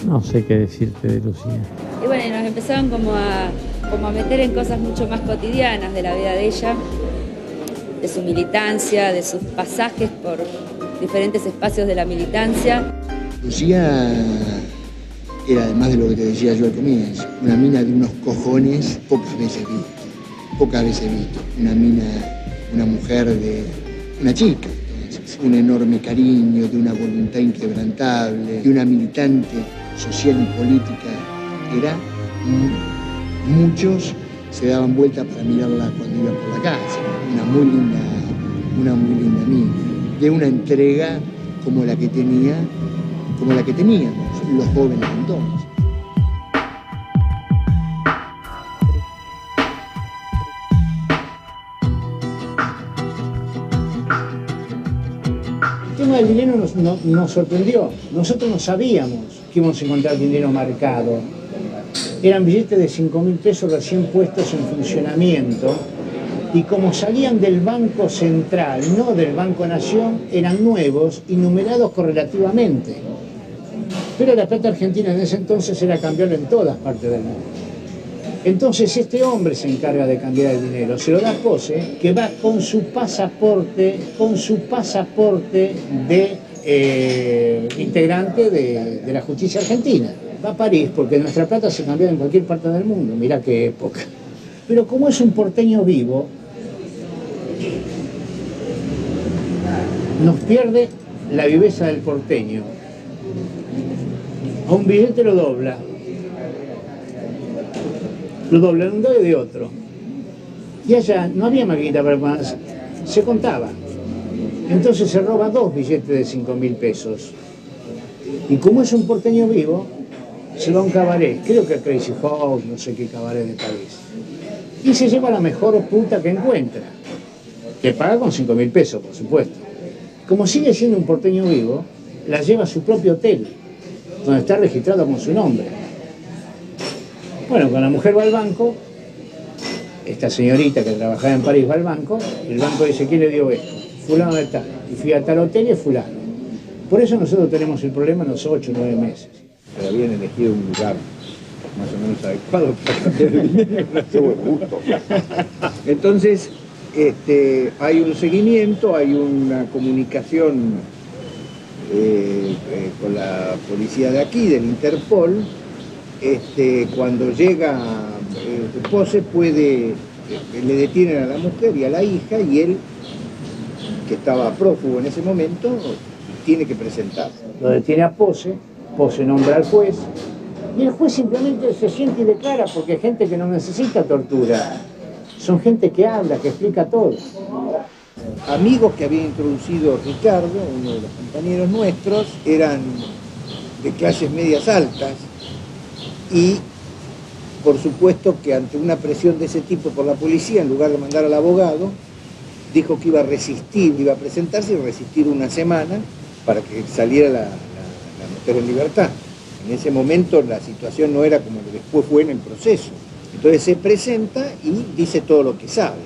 S6: No sé qué decirte de Lucía.
S20: Y bueno, nos empezaron como a meter en cosas mucho más cotidianas de la vida de ella, de su militancia, de sus pasajes por diferentes espacios de la militancia.
S17: Lucía era, además de lo que te decía yo al comienzo, una mina de unos cojones pocas veces visto. Una mujer una chica, un enorme cariño, de una voluntad inquebrantable, de una militante social y política. Muchos se daban vuelta para mirarla cuando iba por la calle. Una muy linda mina, de una entrega como la que teníamos los jóvenes entonces.
S19: El tema del dinero nos sorprendió. Nosotros no sabíamos que íbamos a encontrar dinero marcado. Eran billetes de 5.000 pesos recién puestos en funcionamiento, y como salían del Banco Central, no del Banco Nación, eran nuevos y numerados correlativamente. Pero la plata argentina en ese entonces era cambiarlo en todas partes del mundo. Entonces este hombre se encarga de cambiar el dinero, se lo da José, que va con su pasaporte de integrante de la justicia argentina. Va a París porque nuestra plata se cambió en cualquier parte del mundo, mirá qué época. Pero como es un porteño vivo, nos pierde la viveza del porteño. A un billete lo dobla de un lado y de otro. Y allá no había maquinita para más, se contaba. Entonces se roba 2 billetes de 5.000 pesos. Y como es un porteño vivo, se va a un cabaret, creo que a Crazy Horse, no sé qué cabaret de París. Y se lleva la mejor puta que encuentra. Que paga con 5.000 pesos, por supuesto. Como sigue siendo un porteño vivo, la lleva a su propio hotel, donde está registrado con su nombre. Bueno, cuando la mujer va al banco, esta señorita que trabajaba en París va al banco, y el banco dice, ¿quién le dio esto? Fulano de tal. Y fui a tal hotel y es fulano. Por eso nosotros tenemos el problema en los 8 o 9 meses.
S21: Pero habían elegido un lugar más o menos adecuado para cambiar el dinero. Entonces, hay un seguimiento, hay una comunicación con la policía de aquí, del Interpol. Cuando llega Pose le detienen a la mujer y a la hija, y él, que estaba prófugo en ese momento, tiene que presentarse.
S19: Lo detiene a Pose, Pose nombra al juez, y el juez simplemente se siente y declara, porque hay gente que no necesita tortura, son gente que habla, que explica todo.
S21: Amigos que había introducido Ricardo, uno de los compañeros nuestros, eran de clases medias altas, y por supuesto que ante una presión de ese tipo por la policía, en lugar de mandar al abogado, dijo que iba a resistir, iba a presentarse y resistir una semana para que saliera la mujer en libertad. En ese momento la situación no era como que después fue en el proceso. Entonces se presenta y dice todo lo que sabe.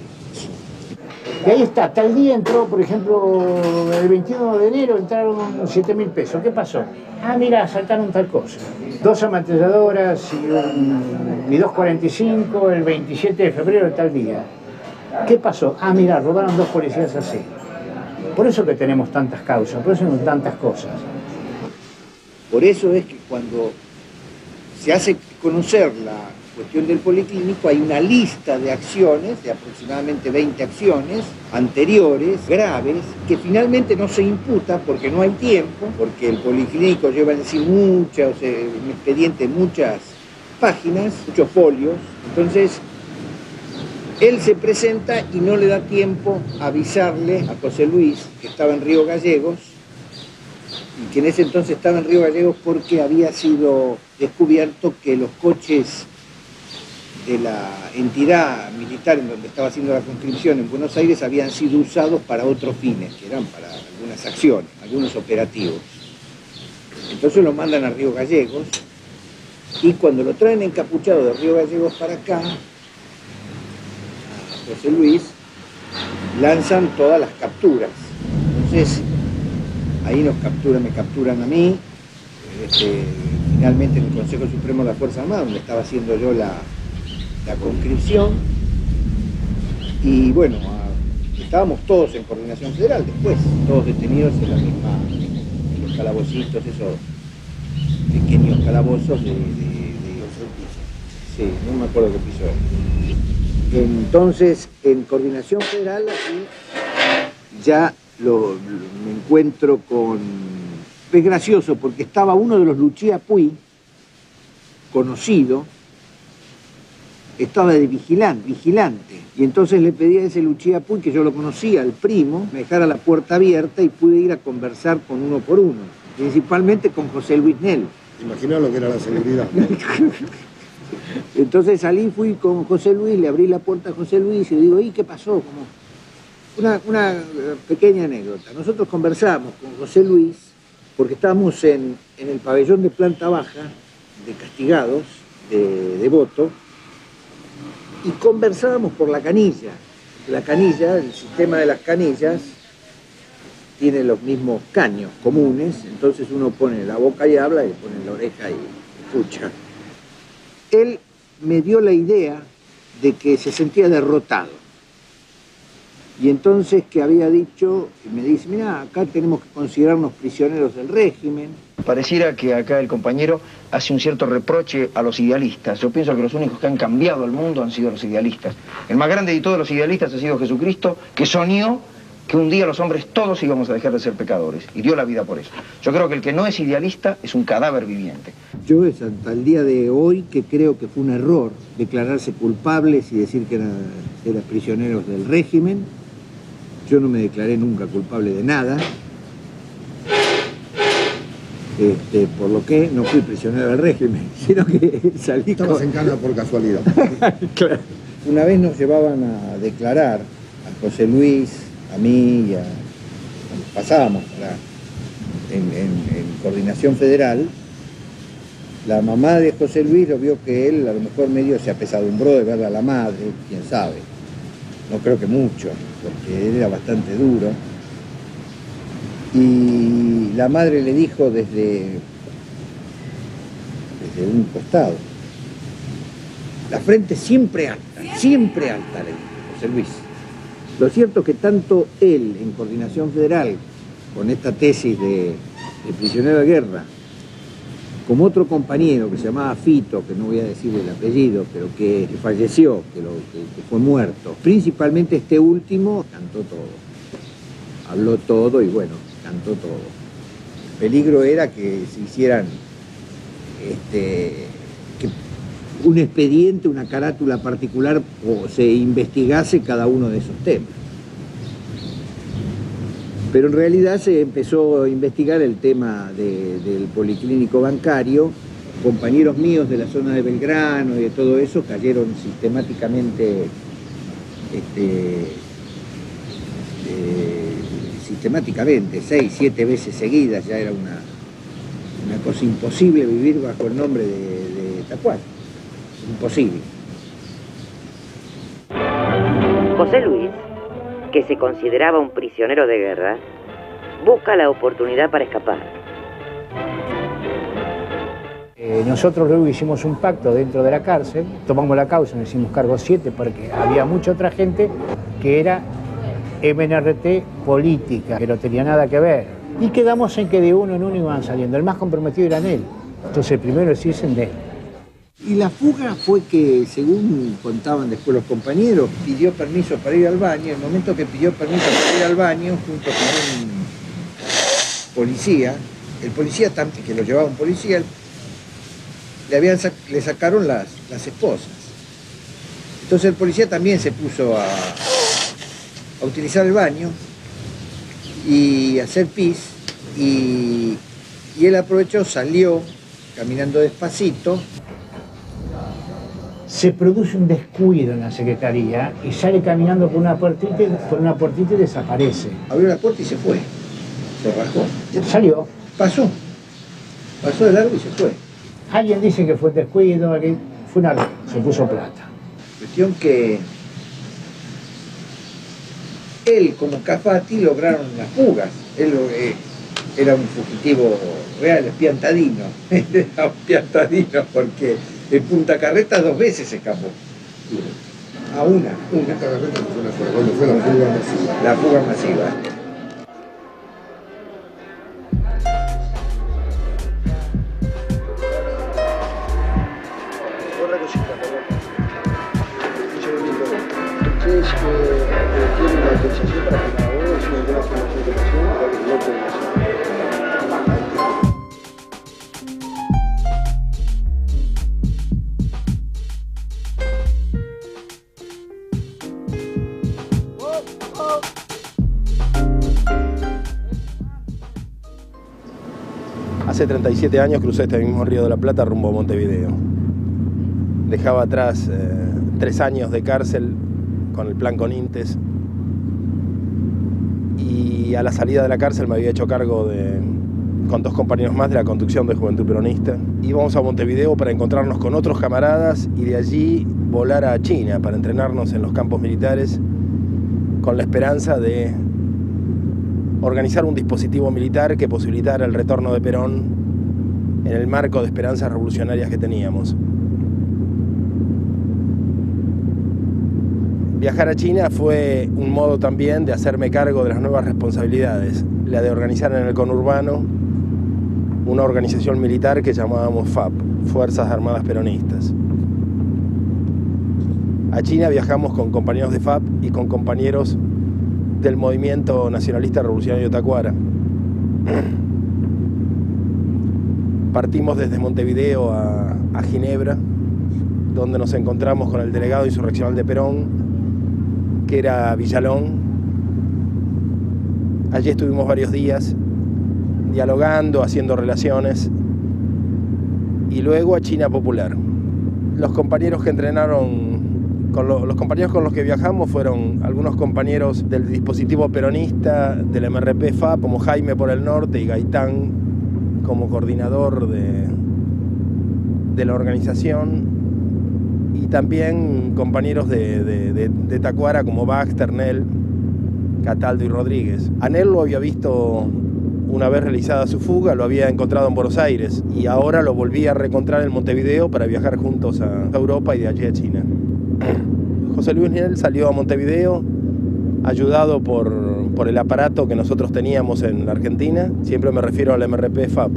S19: Y ahí está, tal día entró, por ejemplo, el 21 de enero entraron 7.000 pesos. ¿Qué pasó? Ah, mira, asaltaron tal cosa. 2 ametralladoras y 2.45 el 27 de febrero de tal día. ¿Qué pasó? Ah, mira, robaron 2 policías así. Por eso que tenemos tantas causas, por eso tenemos tantas cosas.
S21: Por eso es que cuando se hace conocer la cuestión del policlínico, hay una lista de acciones, de aproximadamente 20 acciones anteriores, graves, que finalmente no se imputa porque no hay tiempo, porque el policlínico lleva en sí un expediente, muchas páginas, muchos folios. Entonces, él se presenta y no le da tiempo a avisarle a José Luis, que estaba en Río Gallegos, y que en ese entonces estaba en Río Gallegos porque había sido descubierto que los coches de la entidad militar en donde estaba haciendo la conscripción en Buenos Aires habían sido usados para otros fines, que eran para algunas acciones, algunos operativos. Entonces lo mandan a Río Gallegos, y cuando lo traen encapuchado de Río Gallegos para acá, a José Luis, lanzan todas las capturas. Entonces, ahí me capturan a mí, finalmente en el Consejo Supremo de la Fuerza Armada, donde estaba haciendo yo la conscripción, y bueno, estábamos todos en Coordinación Federal después, todos detenidos en la misma, en los calabocitos, esos pequeños calabozos de sí, no me acuerdo qué piso era. Entonces, en Coordinación Federal, aquí ya me encuentro con... Es gracioso porque estaba uno de los Lucia Puig, conocido, estaba de vigilante, y entonces le pedí a ese Lucia Puig, que yo lo conocía, al primo, me dejara la puerta abierta y pude ir a conversar con uno por uno, principalmente con José Luis Nel.
S18: Imaginá lo que era la seguridad.
S21: Entonces salí, fui con José Luis, le abrí la puerta a José Luis y le digo, ¿y qué pasó? Como una pequeña anécdota. Nosotros conversamos con José Luis porque estábamos en el pabellón de planta baja de castigados, de Devoto, y conversábamos por la canilla. La canilla, el sistema de las canillas, tiene los mismos caños comunes, entonces uno pone la boca y habla, y pone la oreja y escucha. Él me dio la idea de que se sentía derrotado. Y entonces que había dicho, me dice, mira, acá tenemos que considerarnos prisioneros del régimen.
S1: Pareciera que acá el compañero hace un cierto reproche a los idealistas. Yo pienso que los únicos que han cambiado el mundo han sido los idealistas. El más grande de todos los idealistas ha sido Jesucristo, que soñó que un día los hombres todos íbamos a dejar de ser pecadores, y dio la vida por eso. Yo creo que el que no es idealista es un cadáver viviente.
S21: Yo es hasta el día de hoy que creo que fue un error declararse culpables y decir que eran prisioneros del régimen. Yo no me declaré nunca culpable de nada. Por lo que no fui prisionero del régimen, sino que salí...
S18: Estabas en cana por casualidad.
S21: Claro. Una vez nos llevaban a declarar a José Luis, a mí y a... pasábamos en Coordinación Federal. La mamá de José Luis lo vio que él a lo mejor medio se apesadumbró de ver a la madre, quién sabe. No creo que mucho, porque él era bastante duro. Y la madre le dijo desde un costado, la frente siempre alta, le dijo José Luis. Lo cierto es que tanto él en Coordinación Federal, con esta tesis de prisionero de guerra, como otro compañero que se llamaba Fito, que no voy a decir el apellido, pero que falleció, que fue muerto, principalmente este último, cantó todo. Habló todo y bueno, cantó todo. El peligro era que se hicieran que un expediente, una carátula particular, o se investigase cada uno de esos temas. Pero en realidad se empezó a investigar el tema del policlínico bancario. Compañeros míos de la zona de Belgrano y de todo eso cayeron sistemáticamente, sistemáticamente, 6, 7 veces seguidas. Ya era una cosa imposible vivir bajo el nombre de Tacual. Imposible.
S4: José Luis, que se consideraba un prisionero de guerra, busca la oportunidad para escapar.
S19: Nosotros luego hicimos un pacto dentro de la cárcel, tomamos la causa, nos hicimos cargo 7 porque había mucha otra gente que era MNRT política, que no tenía nada que ver. Y quedamos en que de uno en uno iban saliendo. El más comprometido era en él. Entonces el primero es irse en él.
S21: Y la fuga fue que, según contaban después los compañeros, pidió permiso para ir al baño. En el momento que pidió permiso para ir al baño, junto con un policía, el policía también, que lo llevaba un policía, le sacaron las esposas. Entonces el policía también se puso a utilizar el baño y a hacer pis, y él aprovechó, salió caminando despacito.
S19: Se produce un descuido en la secretaría y sale caminando por una puertita y desaparece.
S21: Abrió la puerta y se fue. Se rajó.
S19: Salió.
S21: Pasó de largo y se fue.
S19: Alguien dice que fue un descuido, fue una... se puso plata.
S21: Cuestión que él como Cafati lograron las fugas. Él era un fugitivo real, espiantadino. Era un espiantadino porque en Punta Carretas 2 veces se escapó. A una.
S18: Punta Carretas fue la fuga masiva.
S21: La fuga masiva.
S12: Otra cosita, perdón. Un segundito. Ustedes tienen la autorización para que la abogada es una gran formación de pasión para que el bloque de la ciudad.
S3: Hace 37 años crucé este mismo Río de la Plata rumbo a Montevideo. Dejaba atrás 3 años de cárcel con el plan Conintes, y a la salida de la cárcel me había hecho cargo con 2 compañeros más de la conducción de Juventud Peronista. Íbamos a Montevideo para encontrarnos con otros camaradas y de allí volar a China para entrenarnos en los campos militares con la esperanza de organizar un dispositivo militar que posibilitara el retorno de Perón en el marco de esperanzas revolucionarias que teníamos. Viajar a China fue un modo también de hacerme cargo de las nuevas responsabilidades, la de organizar en el conurbano una organización militar que llamábamos FAP, Fuerzas Armadas Peronistas. A China viajamos con compañeros de FAP y con compañeros del Movimiento Nacionalista Revolucionario Tacuara. Partimos desde Montevideo a Ginebra, donde nos encontramos con el delegado insurreccional de Perón, que era Villalón. Allí estuvimos varios días dialogando, haciendo relaciones, y luego a China Popular. Los compañeros que entrenaron, los compañeros con los que viajamos fueron algunos compañeros del dispositivo peronista, del MRP FAP, como Jaime por el norte y Gaitán como coordinador de la organización, y también compañeros de Tacuara como Bach, Ternel, Cataldo y Rodríguez. A Nel lo había visto una vez realizada su fuga, lo había encontrado en Buenos Aires y ahora lo volví a reencontrar en Montevideo para viajar juntos a Europa y de allí a China. José Luis Nel salió a Montevideo ayudado por el aparato que nosotros teníamos en la Argentina, siempre me refiero al MRP FAP.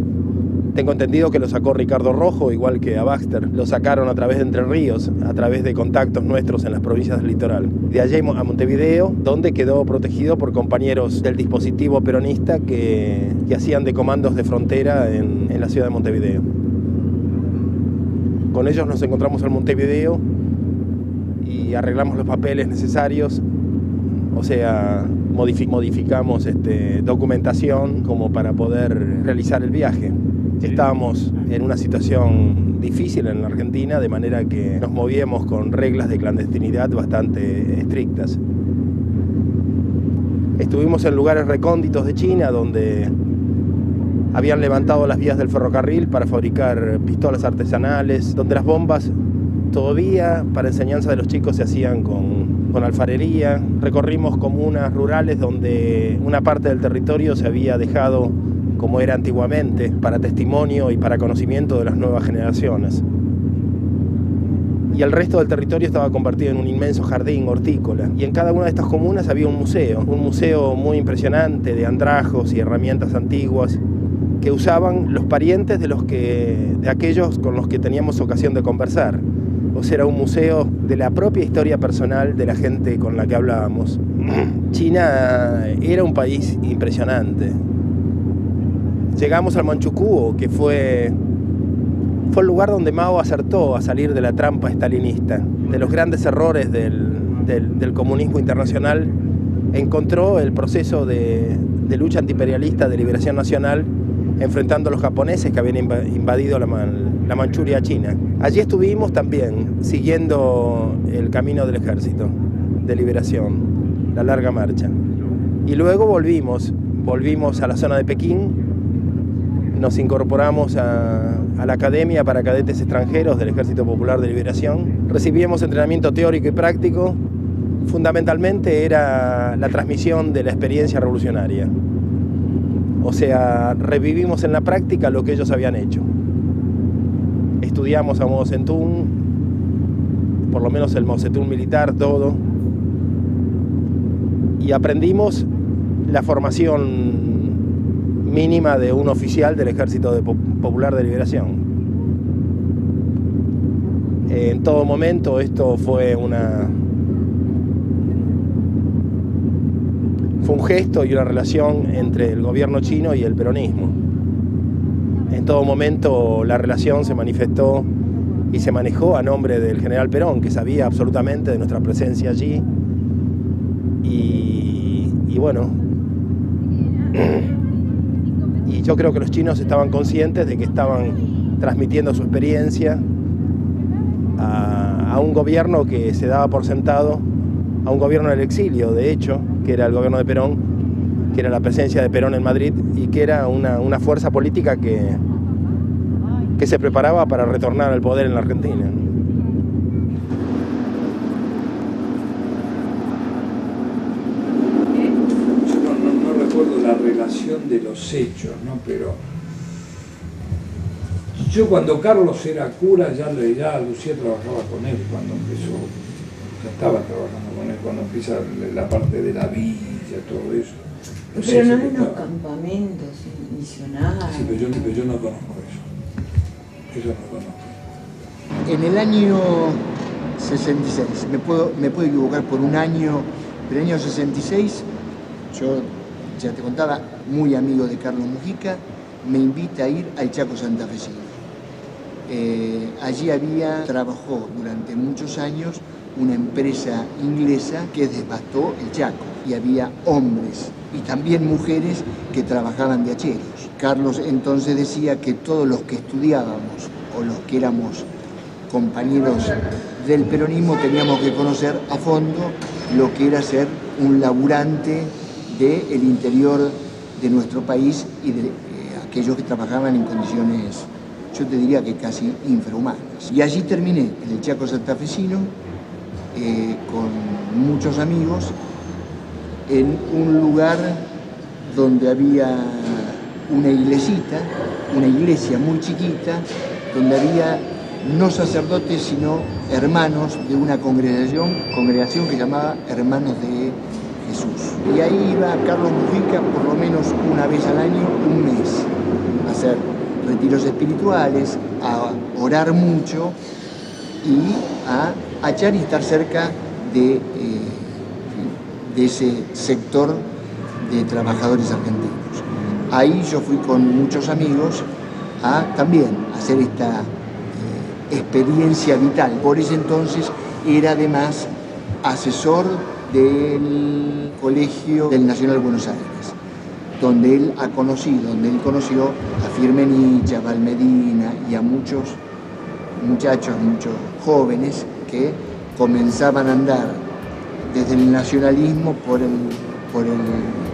S3: Tengo entendido que lo sacó Ricardo Rojo, igual que a Baxter. Lo sacaron a través de Entre Ríos, a través de contactos nuestros en las provincias del litoral. De allí a Montevideo, donde quedó protegido por compañeros del dispositivo peronista que hacían de comandos de frontera en la ciudad de Montevideo. Con ellos nos encontramos en Montevideo y arreglamos los papeles necesarios, o sea, modificamos documentación como para poder realizar el viaje. Estábamos en una situación difícil en la Argentina, de manera que nos movíamos con reglas de clandestinidad bastante estrictas. Estuvimos en lugares recónditos de China donde habían levantado las vías del ferrocarril para fabricar pistolas artesanales, donde las bombas todavía para enseñanza de los chicos se hacían con alfarería. Recorrimos comunas rurales donde una parte del territorio se había dejado como era antiguamente, para testimonio y para conocimiento de las nuevas generaciones. Y el resto del territorio estaba convertido en un inmenso jardín hortícola. Y en cada una de estas comunas había un museo muy impresionante de andrajos y herramientas antiguas que usaban los parientes de aquellos con los que teníamos ocasión de conversar. O sea, era un museo de la propia historia personal de la gente con la que hablábamos. China era un país impresionante. Llegamos al Manchukuo, que fue el lugar donde Mao acertó a salir de la trampa stalinista. De los grandes errores del comunismo internacional, encontró el proceso de lucha antiimperialista, de liberación nacional, enfrentando a los japoneses que habían invadido la Manchuria china. Allí estuvimos también, siguiendo el camino del ejército de liberación, la larga marcha. Y luego volvimos a la zona de Pekín. Nos incorporamos a la Academia para Cadetes Extranjeros del Ejército Popular de Liberación. Recibíamos entrenamiento teórico y práctico. Fundamentalmente era la transmisión de la experiencia revolucionaria. O sea, revivimos en la práctica lo que ellos habían hecho. Estudiamos a Mao Zedong, por lo menos el Mao Zedong militar, todo. Y aprendimos la formación mínima de un oficial del Ejército Popular de Liberación. En todo momento esto fue un gesto y una relación entre el gobierno chino y el peronismo. En todo momento la relación se manifestó y se manejó a nombre del general Perón, que sabía absolutamente de nuestra presencia allí. Y bueno, y yo creo que los chinos estaban conscientes de que estaban transmitiendo su experiencia a un gobierno que se daba por sentado, a un gobierno del exilio, de hecho, que era el gobierno de Perón, que era la presencia de Perón en Madrid y que era una fuerza política que se preparaba para retornar al poder en la Argentina.
S16: La relación de los hechos, ¿no? Pero yo cuando Carlos era cura ya Lucía trabajaba con él cuando empezó Ya estaba trabajando con él cuando empieza la parte de la villa, todo eso.
S15: Pero no en los campamentos misionarios.
S16: Sí, pero yo no conozco eso. Eso no conozco.
S17: En el año 66, me puedo equivocar por un año, pero en el año 66, yo ya te contaba, muy amigo de Carlos Mujica, me invita a ir al Chaco santafesino. Allí trabajó durante muchos años una empresa inglesa que devastó el Chaco y había hombres y también mujeres que trabajaban de hacheros. Carlos entonces decía que todos los que estudiábamos o los que éramos compañeros del peronismo teníamos que conocer a fondo lo que era ser un laburante del interior de nuestro país y de aquellos que trabajaban en condiciones, yo te diría que casi infrahumanas. Y allí terminé, en el Chaco santafesino, con muchos amigos, en un lugar donde había una iglesita, una iglesia muy chiquita, donde había no sacerdotes, sino hermanos de una congregación que se llamaba Hermanos de Jesús. Y ahí iba Carlos Mujica por lo menos una vez al año, un mes, a hacer retiros espirituales, a orar mucho y a achar y estar cerca de ese sector de trabajadores argentinos. Ahí yo fui con muchos amigos a también hacer esta experiencia vital. Por ese entonces era además asesor del Colegio del Nacional Buenos Aires, donde él conoció a Firmenich, a Valmedina y a muchos muchachos, muchos jóvenes que comenzaban a andar desde el nacionalismo por el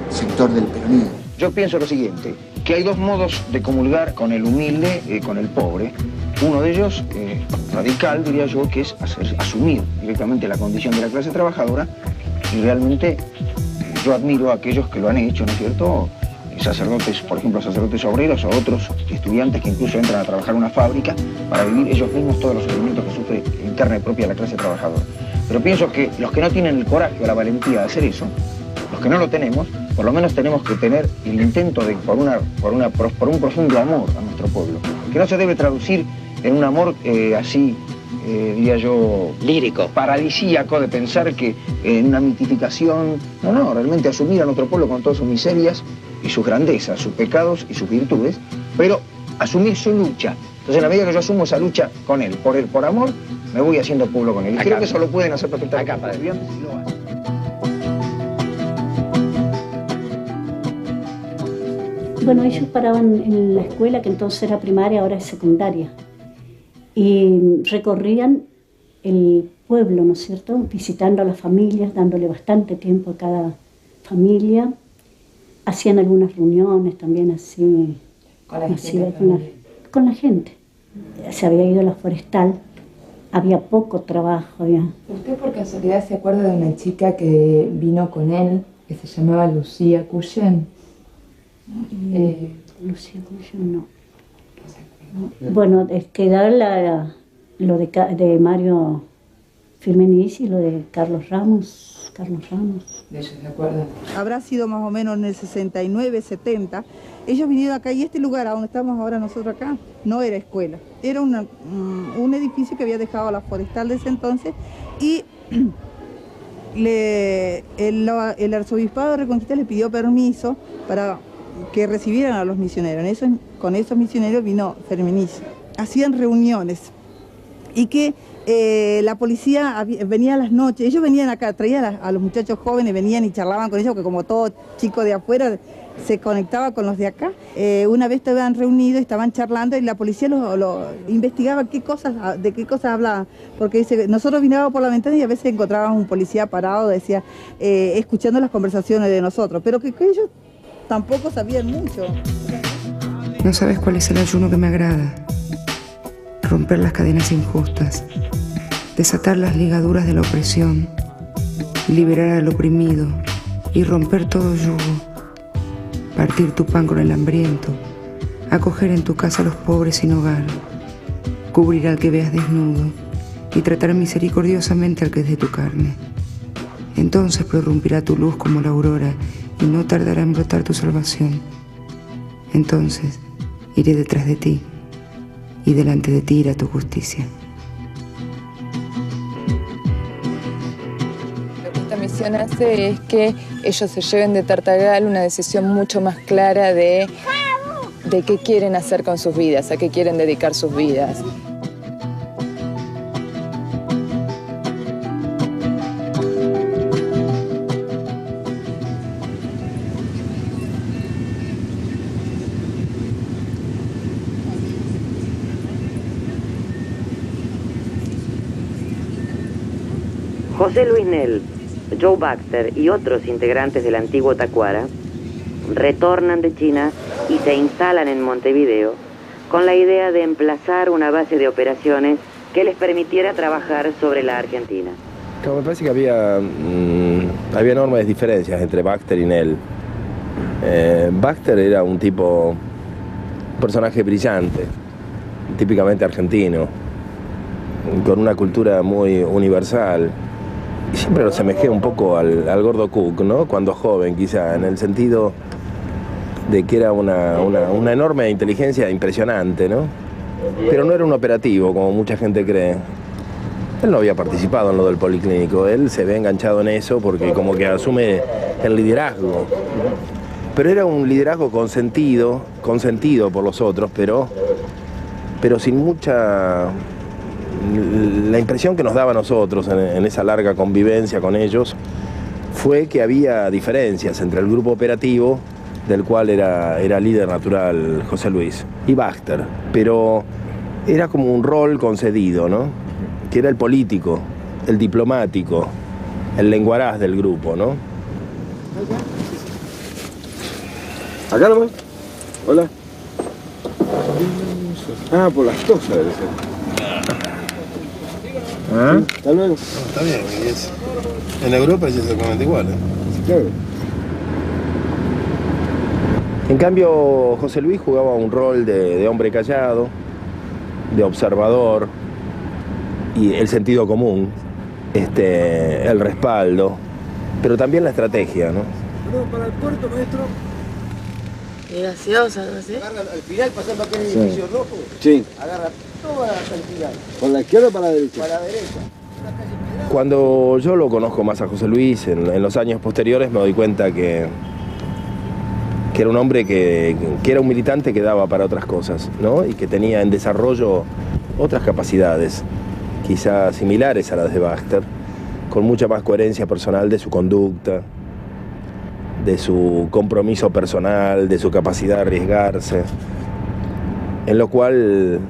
S17: sector del peronismo.
S1: Yo pienso lo siguiente, que hay dos modos de comulgar con el humilde y con el pobre. Uno de ellos, radical, diría yo, que es asumir directamente la condición de la clase trabajadora, y realmente yo admiro a aquellos que lo han hecho, ¿no es cierto? Sacerdotes, por ejemplo, sacerdotes obreros o otros estudiantes que incluso entran a trabajar en una fábrica para vivir ellos mismos todos los sufrimientos que sufre en carne propia la clase trabajadora. Pero pienso que los que no tienen el coraje o la valentía de hacer eso, los que no lo tenemos, por lo menos tenemos que tener el intento de, por un profundo amor a nuestro pueblo, que no se debe traducir en un amor así, diría yo, lírico, paradisíaco, de pensar que en una mitificación, no, realmente asumir a nuestro pueblo con todas sus miserias y sus grandezas, sus pecados y sus virtudes, pero asumir su lucha. Entonces, en la medida que yo asumo esa lucha con él, por amor, me voy haciendo pueblo con él. Y creo que eso lo pueden hacer perfectamente. Acá, padre. Y lo hacen.
S5: Bueno, ellos paraban en la escuela, que entonces era primaria, ahora es secundaria, y recorrían el pueblo, ¿no es cierto?, visitando a las familias, dándole bastante tiempo a cada familia. Hacían algunas reuniones también así, con la gente. Se había ido a la forestal, había poco trabajo ya.
S22: ¿Usted por casualidad se acuerda de una chica que vino con él, que se llamaba Lucía Cuyen?
S5: Lucía Cuyen, no. Bueno, es que da lo de Mario Firmenich y lo de Carlos Ramos.
S22: ¿De ellos se acuerdan?
S23: Habrá sido más o menos en el 69, 70. Ellos vinieron acá y este lugar, a donde estamos ahora nosotros acá, no era escuela. Era un edificio que había dejado la forestal de ese entonces y el arzobispado de Reconquista le pidió permiso para que recibieran a los misioneros. Con esos misioneros vino Firmenich. Hacían reuniones y que la policía venía a las noches, ellos venían acá, traían a los muchachos jóvenes, venían y charlaban con ellos, que como todo chico de afuera se conectaba con los de acá. Una vez estaban reunidos, estaban charlando y la policía lo investigaba de qué cosas hablaban, porque dice, nosotros mirábamos por la ventana y a veces encontrábamos un policía parado, decía, escuchando las conversaciones de nosotros, pero que ellos tampoco sabían mucho.
S24: No sabes cuál es el ayuno que me agrada. Romper las cadenas injustas, desatar las ligaduras de la opresión, liberar al oprimido y romper todo yugo, partir tu pan con el hambriento, acoger en tu casa a los pobres sin hogar, cubrir al que veas desnudo y tratar misericordiosamente al que es de tu carne. Entonces prorrumpirá tu luz como la aurora y no tardará en brotar tu salvación. Entonces iré detrás de ti y delante de ti irá tu justicia.
S22: Lo que esta misión hace es que ellos se lleven de Tartagal una decisión mucho más clara de qué quieren hacer con sus vidas, a qué quieren dedicar sus vidas.
S4: José Luis Nel, Joe Baxter y otros integrantes del antiguo Tacuara retornan de China y se instalan en Montevideo con la idea de emplazar una base de operaciones que les permitiera trabajar sobre la Argentina.
S3: Me parece que había enormes diferencias entre Baxter y Nel. Baxter era un personaje brillante, típicamente argentino, con una cultura muy universal. Y siempre lo semejé un poco al Gordo Cook, ¿no? Cuando joven, quizá, en el sentido de que era una enorme inteligencia impresionante, ¿no? Pero no era un operativo, como mucha gente cree. Él no había participado en lo del policlínico, él se ve enganchado en eso porque como que asume el liderazgo. Pero era un liderazgo consentido por los otros, pero sin mucha... La impresión que nos daba a nosotros en esa larga convivencia con ellos fue que había diferencias entre el grupo operativo, del cual era líder natural José Luis, y Baxter, pero era como un rol concedido, ¿no? Que era el político, el diplomático, el lenguaraz del grupo, ¿no?
S18: ¿Acá nomás? Hola. Ah, por las cosas debe ser.
S3: ¿Ah?
S18: Hasta luego.
S3: No, está bien, en Europa es exactamente igual, ¿eh?
S18: Claro.
S3: En cambio, José Luis jugaba un rol de hombre callado, de observador, y el sentido común, el respaldo, pero también la estrategia, ¿no?
S18: Perdón, para el puerto, maestro.
S2: Graciosa, no sé.
S21: Agarra al final, pasando aquel edificio rojo.
S18: Sí.
S21: Agarra toda hasta el final.
S18: ¿Por la izquierda o para la derecha?
S21: Para la derecha.
S3: Cuando yo lo conozco más a José Luis, en los años posteriores, me doy cuenta que era un hombre que era un militante que daba para otras cosas, ¿no? Y que tenía en desarrollo otras capacidades, quizás similares a las de Baxter, con mucha más coherencia personal de su conducta, de su compromiso personal, de su capacidad de arriesgarse, en lo cual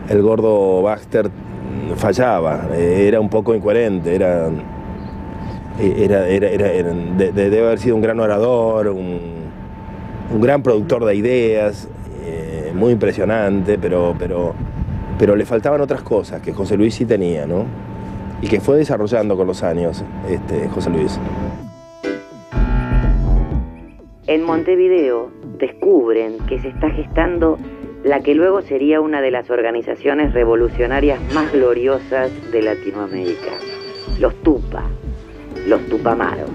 S3: el gordo Baxter fallaba, era un poco incoherente, debe haber sido un gran orador, un gran productor de ideas, muy impresionante, pero le faltaban otras cosas que José Luis sí tenía, ¿no? Y que fue desarrollando con los años José Luis.
S4: En Montevideo descubren que se está gestando la que luego sería una de las organizaciones revolucionarias más gloriosas de Latinoamérica, los Tupa, los Tupamaros.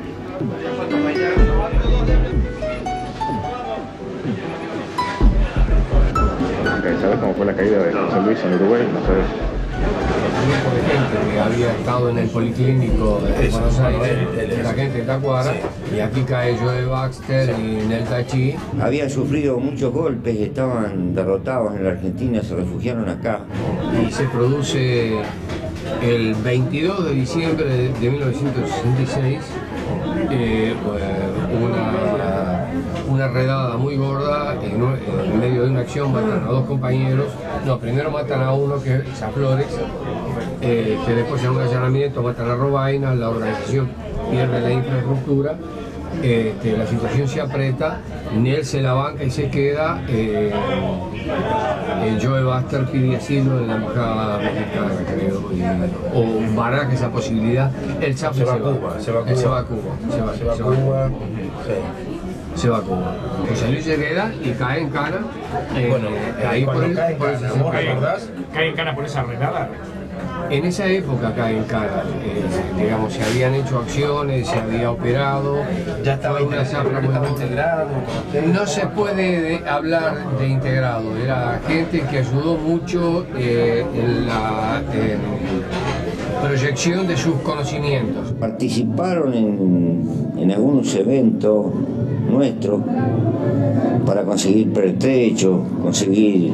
S3: ¿Sabes cómo fue la caída de José Luis en Uruguay? No sabes.
S9: Un grupo de gente que había estado en el policlínico de Buenos Aires, la gente de Tacuara, y aquí cae Joe Baxter y Nel Tachí.
S11: Habían sufrido muchos golpes, estaban derrotados en la Argentina, se refugiaron acá.
S9: Y se produce el 22 de diciembre de 1966 una redada muy gorda, en medio de una acción matan a dos compañeros. No, primero matan a uno, que es a Flores, que después en un allanamiento matan a Robaina, la organización pierde la infraestructura, la situación se aprieta, Nel se la banca y se queda, Joe Baxter pide asilo en la embajada mexicana, creo, o baraja esa posibilidad. El Chapo se va a Cuba. Se va a Cuba. José Luis se queda y cae en Cana.
S13: Bueno, ahí por el ¿acordás? Cae en Cana por esa redada.
S9: En esa época acá en Cara, digamos, se habían hecho acciones, se había operado.
S3: Ya estaba integrado.
S9: No se puede hablar de integrado, era gente que ayudó mucho en la proyección de sus conocimientos.
S11: Participaron en algunos eventos nuestros para conseguir pertrechos, conseguir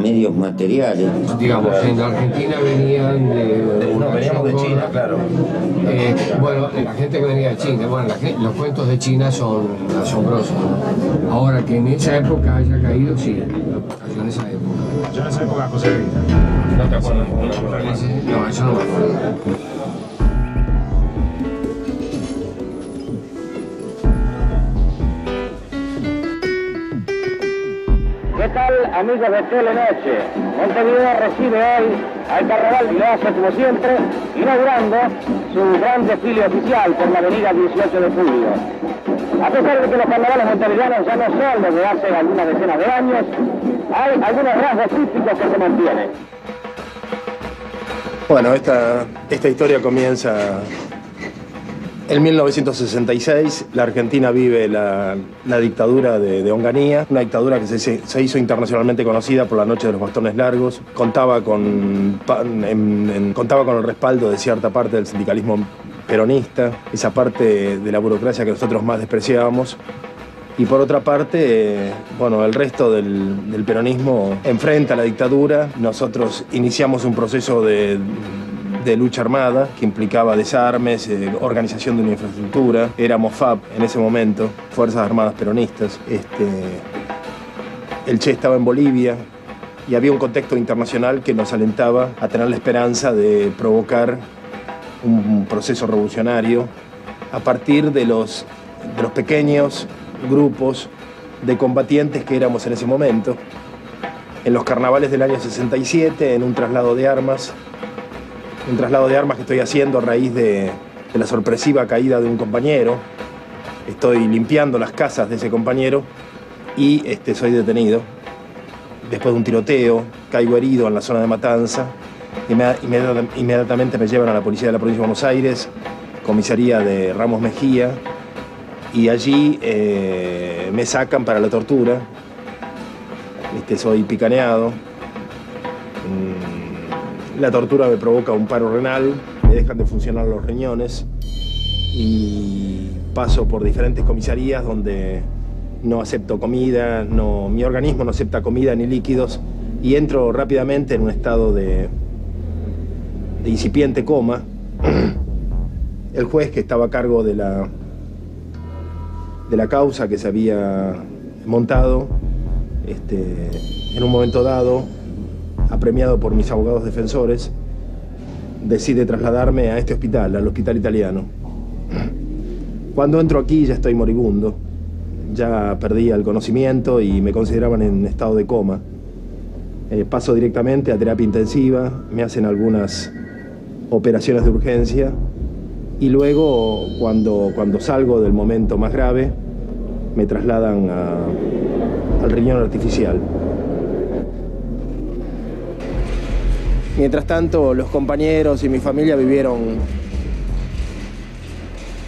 S11: medios materiales.
S9: Digamos, en la Argentina venían
S3: veníamos de China, claro.
S9: Bueno, la gente que venía de China, bueno, los cuentos de China son asombrosos, ¿no? Ahora que en esa época haya caído, sí, cayó en esa época.
S3: Yo en esa época José Vita. ¿No te acuerdas?
S9: No, eso no me acuerdo.
S2: ¿Qué tal, amigos de Telenoche? Montevideo recibe hoy al Carnaval y lo hace como siempre, inaugurando su gran desfile oficial por la avenida 18 de Julio. A pesar de que los carnavales montevideanos ya no son los de hace algunas decenas de años, hay algunos rasgos típicos que se mantienen.
S3: Bueno, esta historia comienza en 1966. La Argentina vive la dictadura de Onganía, una dictadura que se hizo internacionalmente conocida por la Noche de los Bastones Largos. Contaba con el respaldo de cierta parte del sindicalismo peronista, esa parte de la burocracia que nosotros más despreciábamos. Y por otra parte, bueno, el resto del peronismo enfrenta a la dictadura. Nosotros iniciamos un proceso de lucha armada que implicaba desarmes, organización de una infraestructura. Éramos FAP en ese momento, Fuerzas Armadas Peronistas. El Che estaba en Bolivia y había un contexto internacional que nos alentaba a tener la esperanza de provocar un proceso revolucionario a partir de los pequeños grupos de combatientes que éramos en ese momento. En los carnavales del año 67, en un traslado de armas que estoy haciendo a raíz de la sorpresiva caída de un compañero. Estoy limpiando las casas de ese compañero y soy detenido. Después de un tiroteo, caigo herido en la zona de Matanza. Inmediatamente me llevan a la policía de la provincia de Buenos Aires, comisaría de Ramos Mejía, y allí me sacan para la tortura. Soy picaneado. La tortura me provoca un paro renal, me dejan de funcionar los riñones y paso por diferentes comisarías donde no acepto comida, mi organismo no acepta comida ni líquidos y entro rápidamente en un estado de incipiente coma. El juez que estaba a cargo de la causa que se había montado, en un momento dado, apremiado por mis abogados defensores, decide trasladarme a este hospital, al hospital italiano. Cuando entro aquí ya estoy moribundo, ya perdí el conocimiento y me consideraban en estado de coma. Paso directamente a terapia intensiva, me hacen algunas operaciones de urgencia y luego, cuando salgo del momento más grave, me trasladan al riñón artificial. Mientras tanto, los compañeros y mi familia vivieron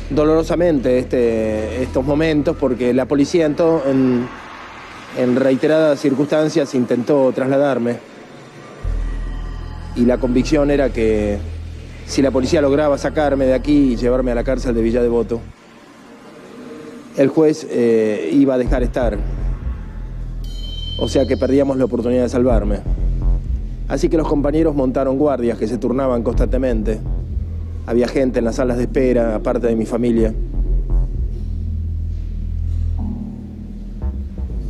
S3: dolorosamente estos momentos porque la policía en reiteradas circunstancias intentó trasladarme y la convicción era que si la policía lograba sacarme de aquí y llevarme a la cárcel de Villa Devoto, el juez iba a dejar estar, o sea que perdíamos la oportunidad de salvarme. Así que los compañeros montaron guardias que se turnaban constantemente. Había gente en las salas de espera, aparte de mi familia.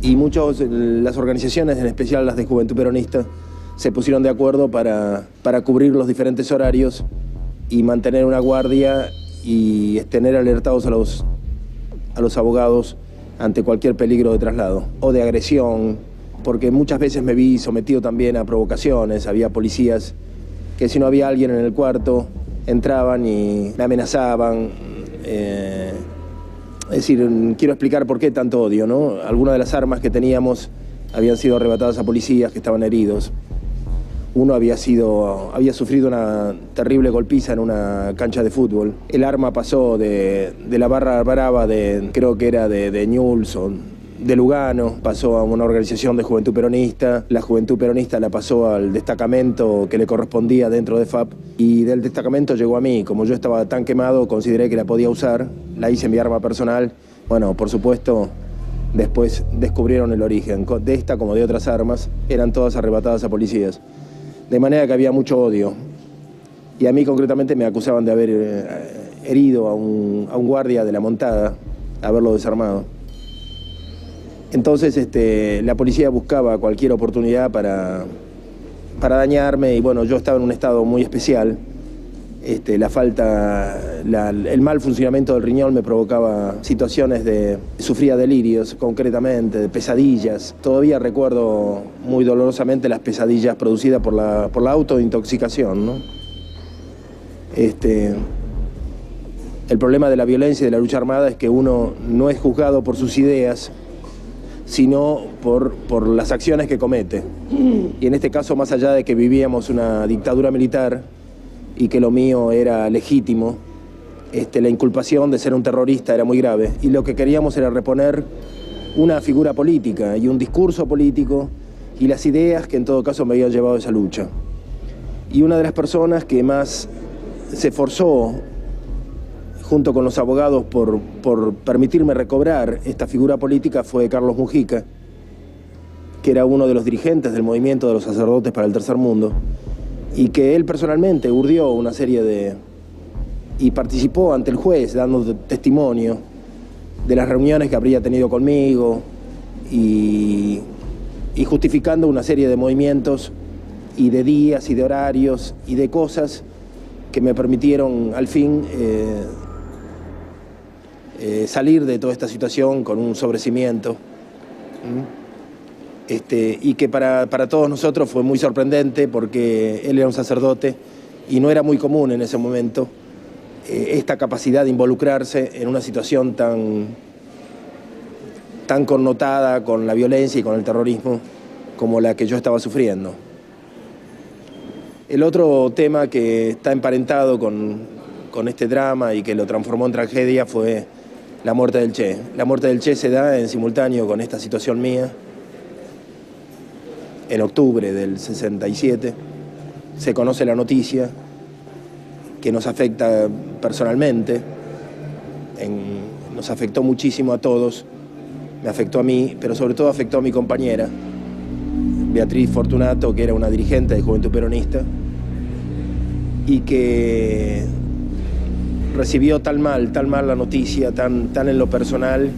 S3: Y las organizaciones, en especial las de Juventud Peronista, se pusieron de acuerdo para cubrir los diferentes horarios y mantener una guardia y tener alertados a los abogados ante cualquier peligro de traslado o de agresión. Porque muchas veces me vi sometido también a provocaciones. Había policías que si no había alguien en el cuarto, entraban y me amenazaban. Es decir, quiero explicar por qué tanto odio, ¿no? Algunas de las armas que teníamos habían sido arrebatadas a policías que estaban heridos. Uno había sufrido una terrible golpiza en una cancha de fútbol. El arma pasó de la barra brava creo que era de Newell's o de Lugano, pasó a una organización de Juventud Peronista. La Juventud Peronista la pasó al destacamento que le correspondía dentro de FAP, y del destacamento llegó a mí. Como yo estaba tan quemado, consideré que la podía usar, la hice mi arma personal. Bueno, por supuesto, después descubrieron el origen de esta como de otras armas, eran todas arrebatadas a policías. De manera que había mucho odio. Y a mí concretamente me acusaban de haber herido a un guardia de la montada, haberlo desarmado. Entonces la policía buscaba cualquier oportunidad para dañarme, y bueno, yo estaba en un estado muy especial. El mal funcionamiento del riñón me provocaba situaciones sufría delirios concretamente, de pesadillas. Todavía recuerdo muy dolorosamente las pesadillas producidas por la autointoxicación, ¿no? El problema de la violencia y de la lucha armada es que uno no es juzgado por sus ideas, sino por las acciones que comete. Y en este caso, más allá de que vivíamos una dictadura militar y que lo mío era legítimo, la inculpación de ser un terrorista era muy grave. Y lo que queríamos era reponer una figura política y un discurso político y las ideas que en todo caso me habían llevado a esa lucha. Y una de las personas que más se esforzó, junto con los abogados, por permitirme recobrar esta figura política fue Carlos Mujica, que era uno de los dirigentes del movimiento de los sacerdotes para el tercer mundo, y que él personalmente urdió una serie y participó ante el juez dando testimonio de las reuniones que habría tenido conmigo y justificando una serie de movimientos y de días y de horarios y de cosas que me permitieron al fin salir de toda esta situación con un sobrecimiento. Y que para todos nosotros fue muy sorprendente, porque él era un sacerdote y no era muy común en ese momento esta capacidad de involucrarse en una situación tan connotada con la violencia y con el terrorismo como la que yo estaba sufriendo. El otro tema que está emparentado con este drama y que lo transformó en tragedia fue la muerte del Che. La muerte del Che se da en simultáneo con esta situación mía. En octubre del 67 se conoce la noticia que nos afecta personalmente, nos afectó muchísimo a todos, me afectó a mí, pero sobre todo afectó a mi compañera, Beatriz Fortunato, que era una dirigente de Juventud Peronista y que recibió tan mal la noticia, tan en lo personal,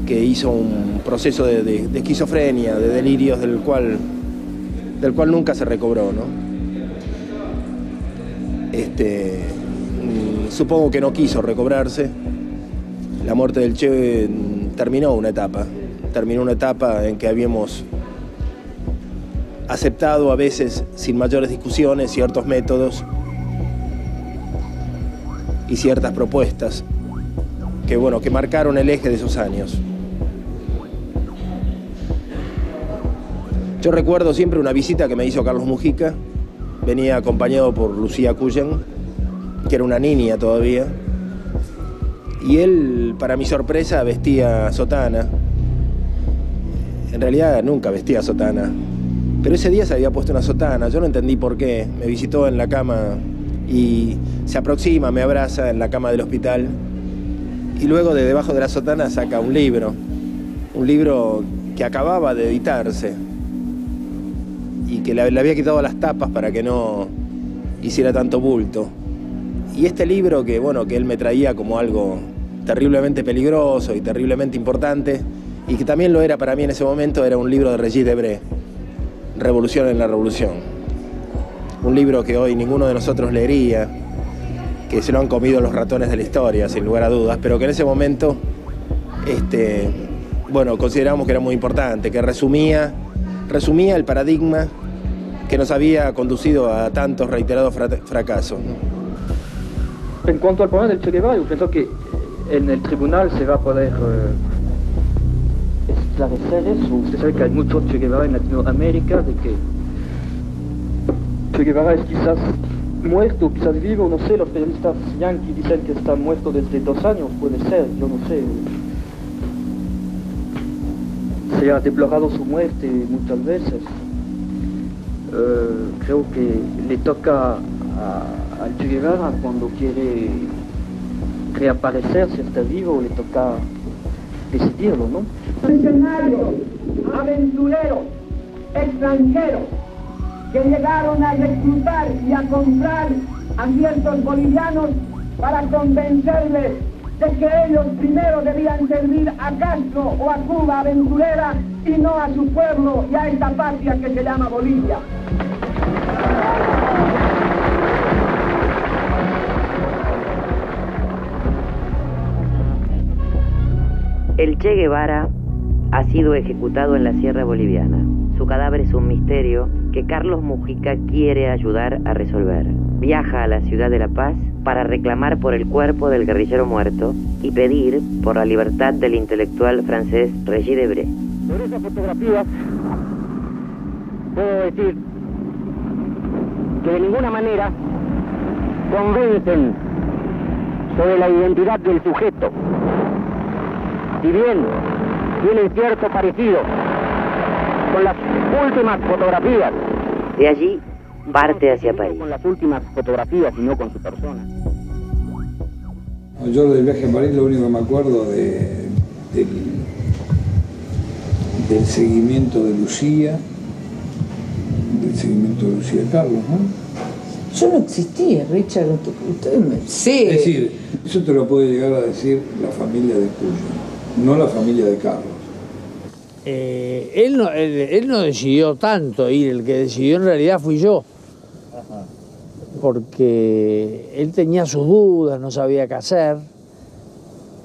S3: que hizo un proceso de esquizofrenia, de delirios del cual nunca se recobró, ¿no? Supongo que no quiso recobrarse. La muerte del Che terminó una etapa en que habíamos aceptado a veces sin mayores discusiones ciertos métodos y ciertas propuestas que marcaron el eje de esos años. Yo recuerdo siempre una visita que me hizo Carlos Mujica. Venía acompañado por Lucía Cullen, que era una niña todavía. Y él, para mi sorpresa, vestía sotana. En realidad nunca vestía sotana. Pero ese día se había puesto una sotana. Yo no entendí por qué. Me visitó en la cama y se aproxima, me abraza en la cama del hospital. Y luego de debajo de la sotana saca un libro que acababa de editarse y que le había quitado las tapas para que no hiciera tanto bulto. Y este libro que él me traía como algo terriblemente peligroso y terriblemente importante, y que también lo era para mí en ese momento, era un libro de Regis Debray, Revolución en la Revolución. Un libro que hoy ninguno de nosotros leería, que se lo han comido los ratones de la historia, sin lugar a dudas, pero que en ese momento consideramos que era muy importante, que resumía el paradigma que nos había conducido a tantos reiterados fracasos, ¿no?
S7: En cuanto al problema del Che Guevara, yo pienso que en el tribunal se va a poder esclarecer eso. Usted sabe que hay muchos Che Guevara en Latinoamérica, de que Che Guevara es quizás muerto, quizás vivo, no sé, los periodistas yanquis dicen que está muerto desde 2 años, puede ser, yo no sé. Se ha deplorado su muerte muchas veces. Creo que le toca al Che Guevara cuando quiere reaparecer, si está vivo, le toca decidirlo, ¿no?
S2: Mercenarios, aventureros, extranjeros, que llegaron a reclutar y a comprar a ciertos bolivianos para convencerles de que ellos primero debían servir a Castro o a Cuba aventurera y no a su pueblo y a esta patria que se llama Bolivia.
S4: El Che Guevara ha sido ejecutado en la Sierra Boliviana. Su cadáver es un misterio que Carlos Mujica quiere ayudar a resolver. Viaja a la ciudad de La Paz para reclamar por el cuerpo del guerrillero muerto y pedir por la libertad del intelectual francés Regis Debray.
S2: Sobre esas fotografías puedo decir que de ninguna manera convencen sobre la identidad del sujeto. Si bien tienen cierto parecido con las últimas fotografías.
S4: De allí parte hacia París.
S2: Con las últimas fotografías y no con su persona.
S16: Yo del viaje a París lo único que me acuerdo del seguimiento de Lucía, Carlos, ¿no?
S15: Yo no existía, Richard, ustedes me... Sí.
S16: Es decir, eso te lo puede llegar a decir la familia de Cuyo, no la familia de Carlos.
S6: Él no decidió tanto ir, el que decidió en realidad fui yo. Ajá. Porque él tenía sus dudas, no sabía qué hacer,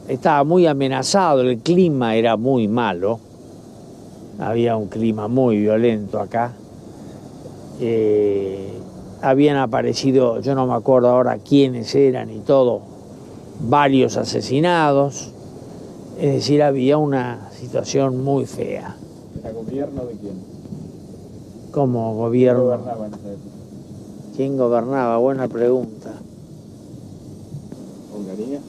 S6: estaba muy amenazado, el clima era muy malo, había un clima muy violento acá. Habían aparecido, yo no me acuerdo ahora quiénes eran y todo, varios asesinados, es decir, había una situación muy fea.
S8: ¿El gobierno de quién?
S6: ¿Cómo gobierno?
S8: ¿Quién gobernaba en esa época?
S6: ¿Quién gobernaba? Buena pregunta.
S8: ¿Onganía?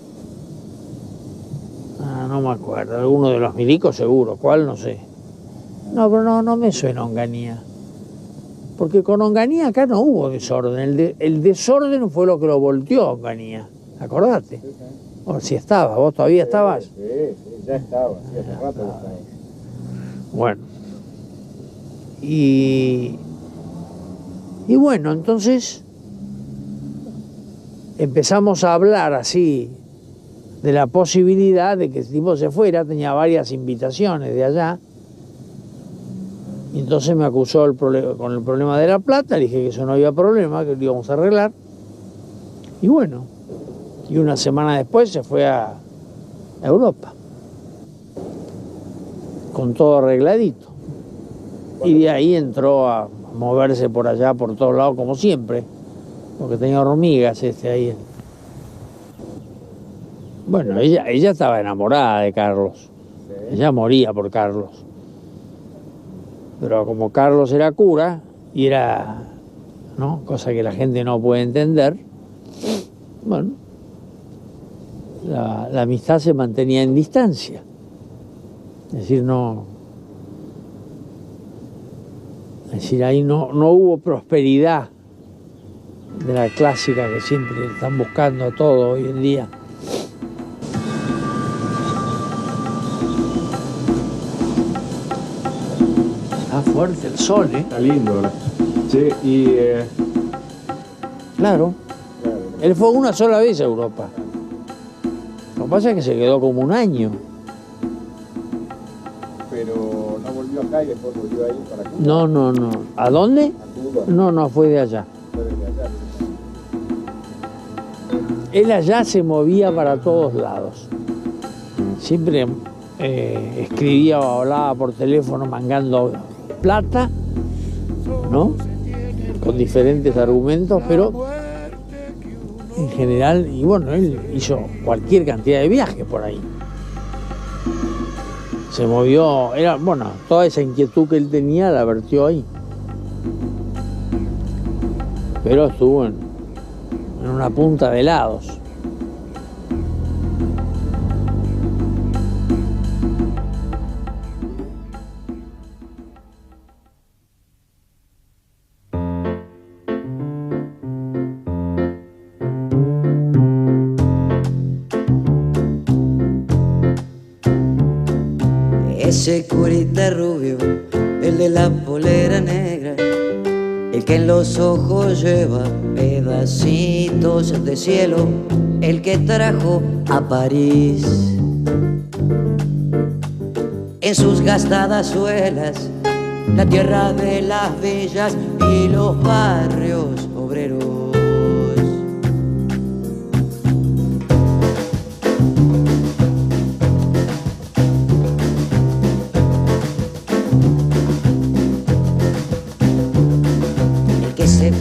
S6: No me acuerdo, alguno de los milicos seguro, ¿cuál? No sé. No, pero no me suena Onganía. Porque con Onganía acá no hubo desorden, el desorden fue lo que lo volteó a Onganía, acordate. Sí, sí. O si estaba, ¿vos todavía estabas?
S8: Sí, ya estaba, sí, hace rato que estaba.
S6: Bueno. Y bueno, entonces empezamos a hablar así de la posibilidad de que el tipo se fuera, tenía varias invitaciones de allá. Y entonces me acusó con el problema de la plata, le dije que eso no había problema, que lo íbamos a arreglar. Y bueno, y una semana después se fue a Europa, con todo arregladito. Y de ahí entró a moverse por allá, por todos lados, como siempre, porque tenía hormigas ahí. Bueno, ella estaba enamorada de Carlos, ella moría por Carlos. Pero como Carlos era cura, y era, ¿no?, cosa que la gente no puede entender, bueno, la amistad se mantenía en distancia. Es decir, ahí no hubo prosperidad de la clásica que siempre están buscando a todo hoy en día. Está fuerte el sol, ¿eh?
S8: Está lindo, ¿verdad? Sí, y...
S6: Claro. Él fue una sola vez a Europa. Lo que pasa es que se quedó como un año.
S8: Pero no volvió acá y después volvió ahí para Cuba.
S6: No. ¿A dónde?
S8: A Cuba.
S6: No, fue de allá.
S8: Fue de allá.
S6: Él allá se movía para todos lados. Siempre escribía o hablaba por teléfono mangando plata, ¿no?, con diferentes argumentos, pero en general, y bueno, él hizo cualquier cantidad de viajes por ahí. Se movió, toda esa inquietud que él tenía la vertió ahí. pero estuvo en una punta de helados.
S10: Ese curita rubio, el de la polera negra, el que en los ojos lleva pedacitos de cielo, el que trajo a París en sus gastadas suelas la tierra de las villas y los barrios obreros.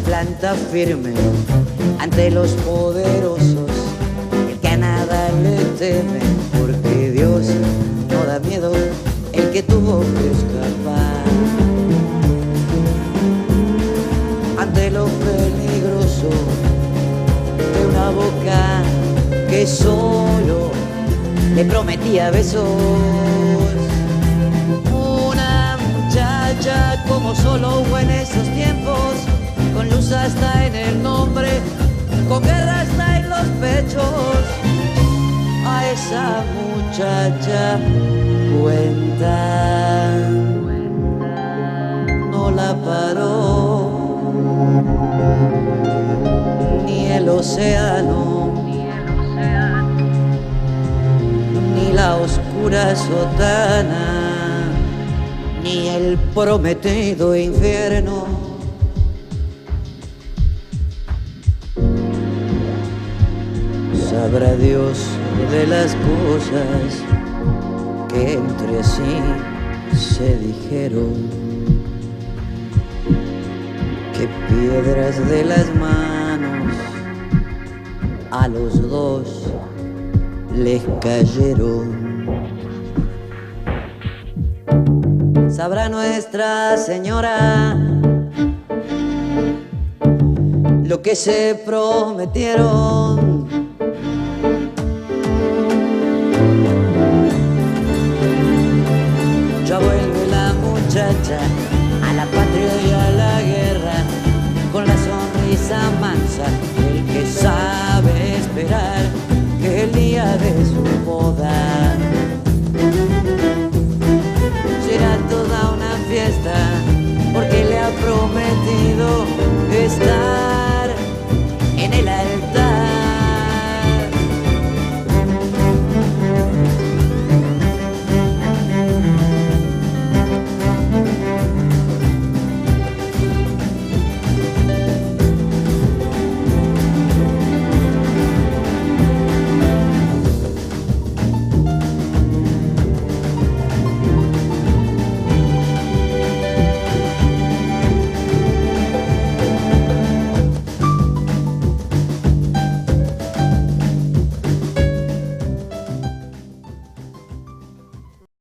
S10: Planta firme ante los poderosos, el que a nada le teme, porque Dios no da miedo, el que tuvo que escapar ante lo peligroso de una boca que solo le prometía besos. Una muchacha como solo hubo en esos tiempos, con luz hasta en el nombre, con guerra hasta en los pechos. A esa muchacha cuenta, no la paró ni el océano, ni la oscura sotana, ni el prometido infierno. Sabrá Dios de las cosas que entre sí se dijeron, que piedras de las manos a los dos les cayeron. Sabrá Nuestra Señora lo que se prometieron. Ya vuelve la muchacha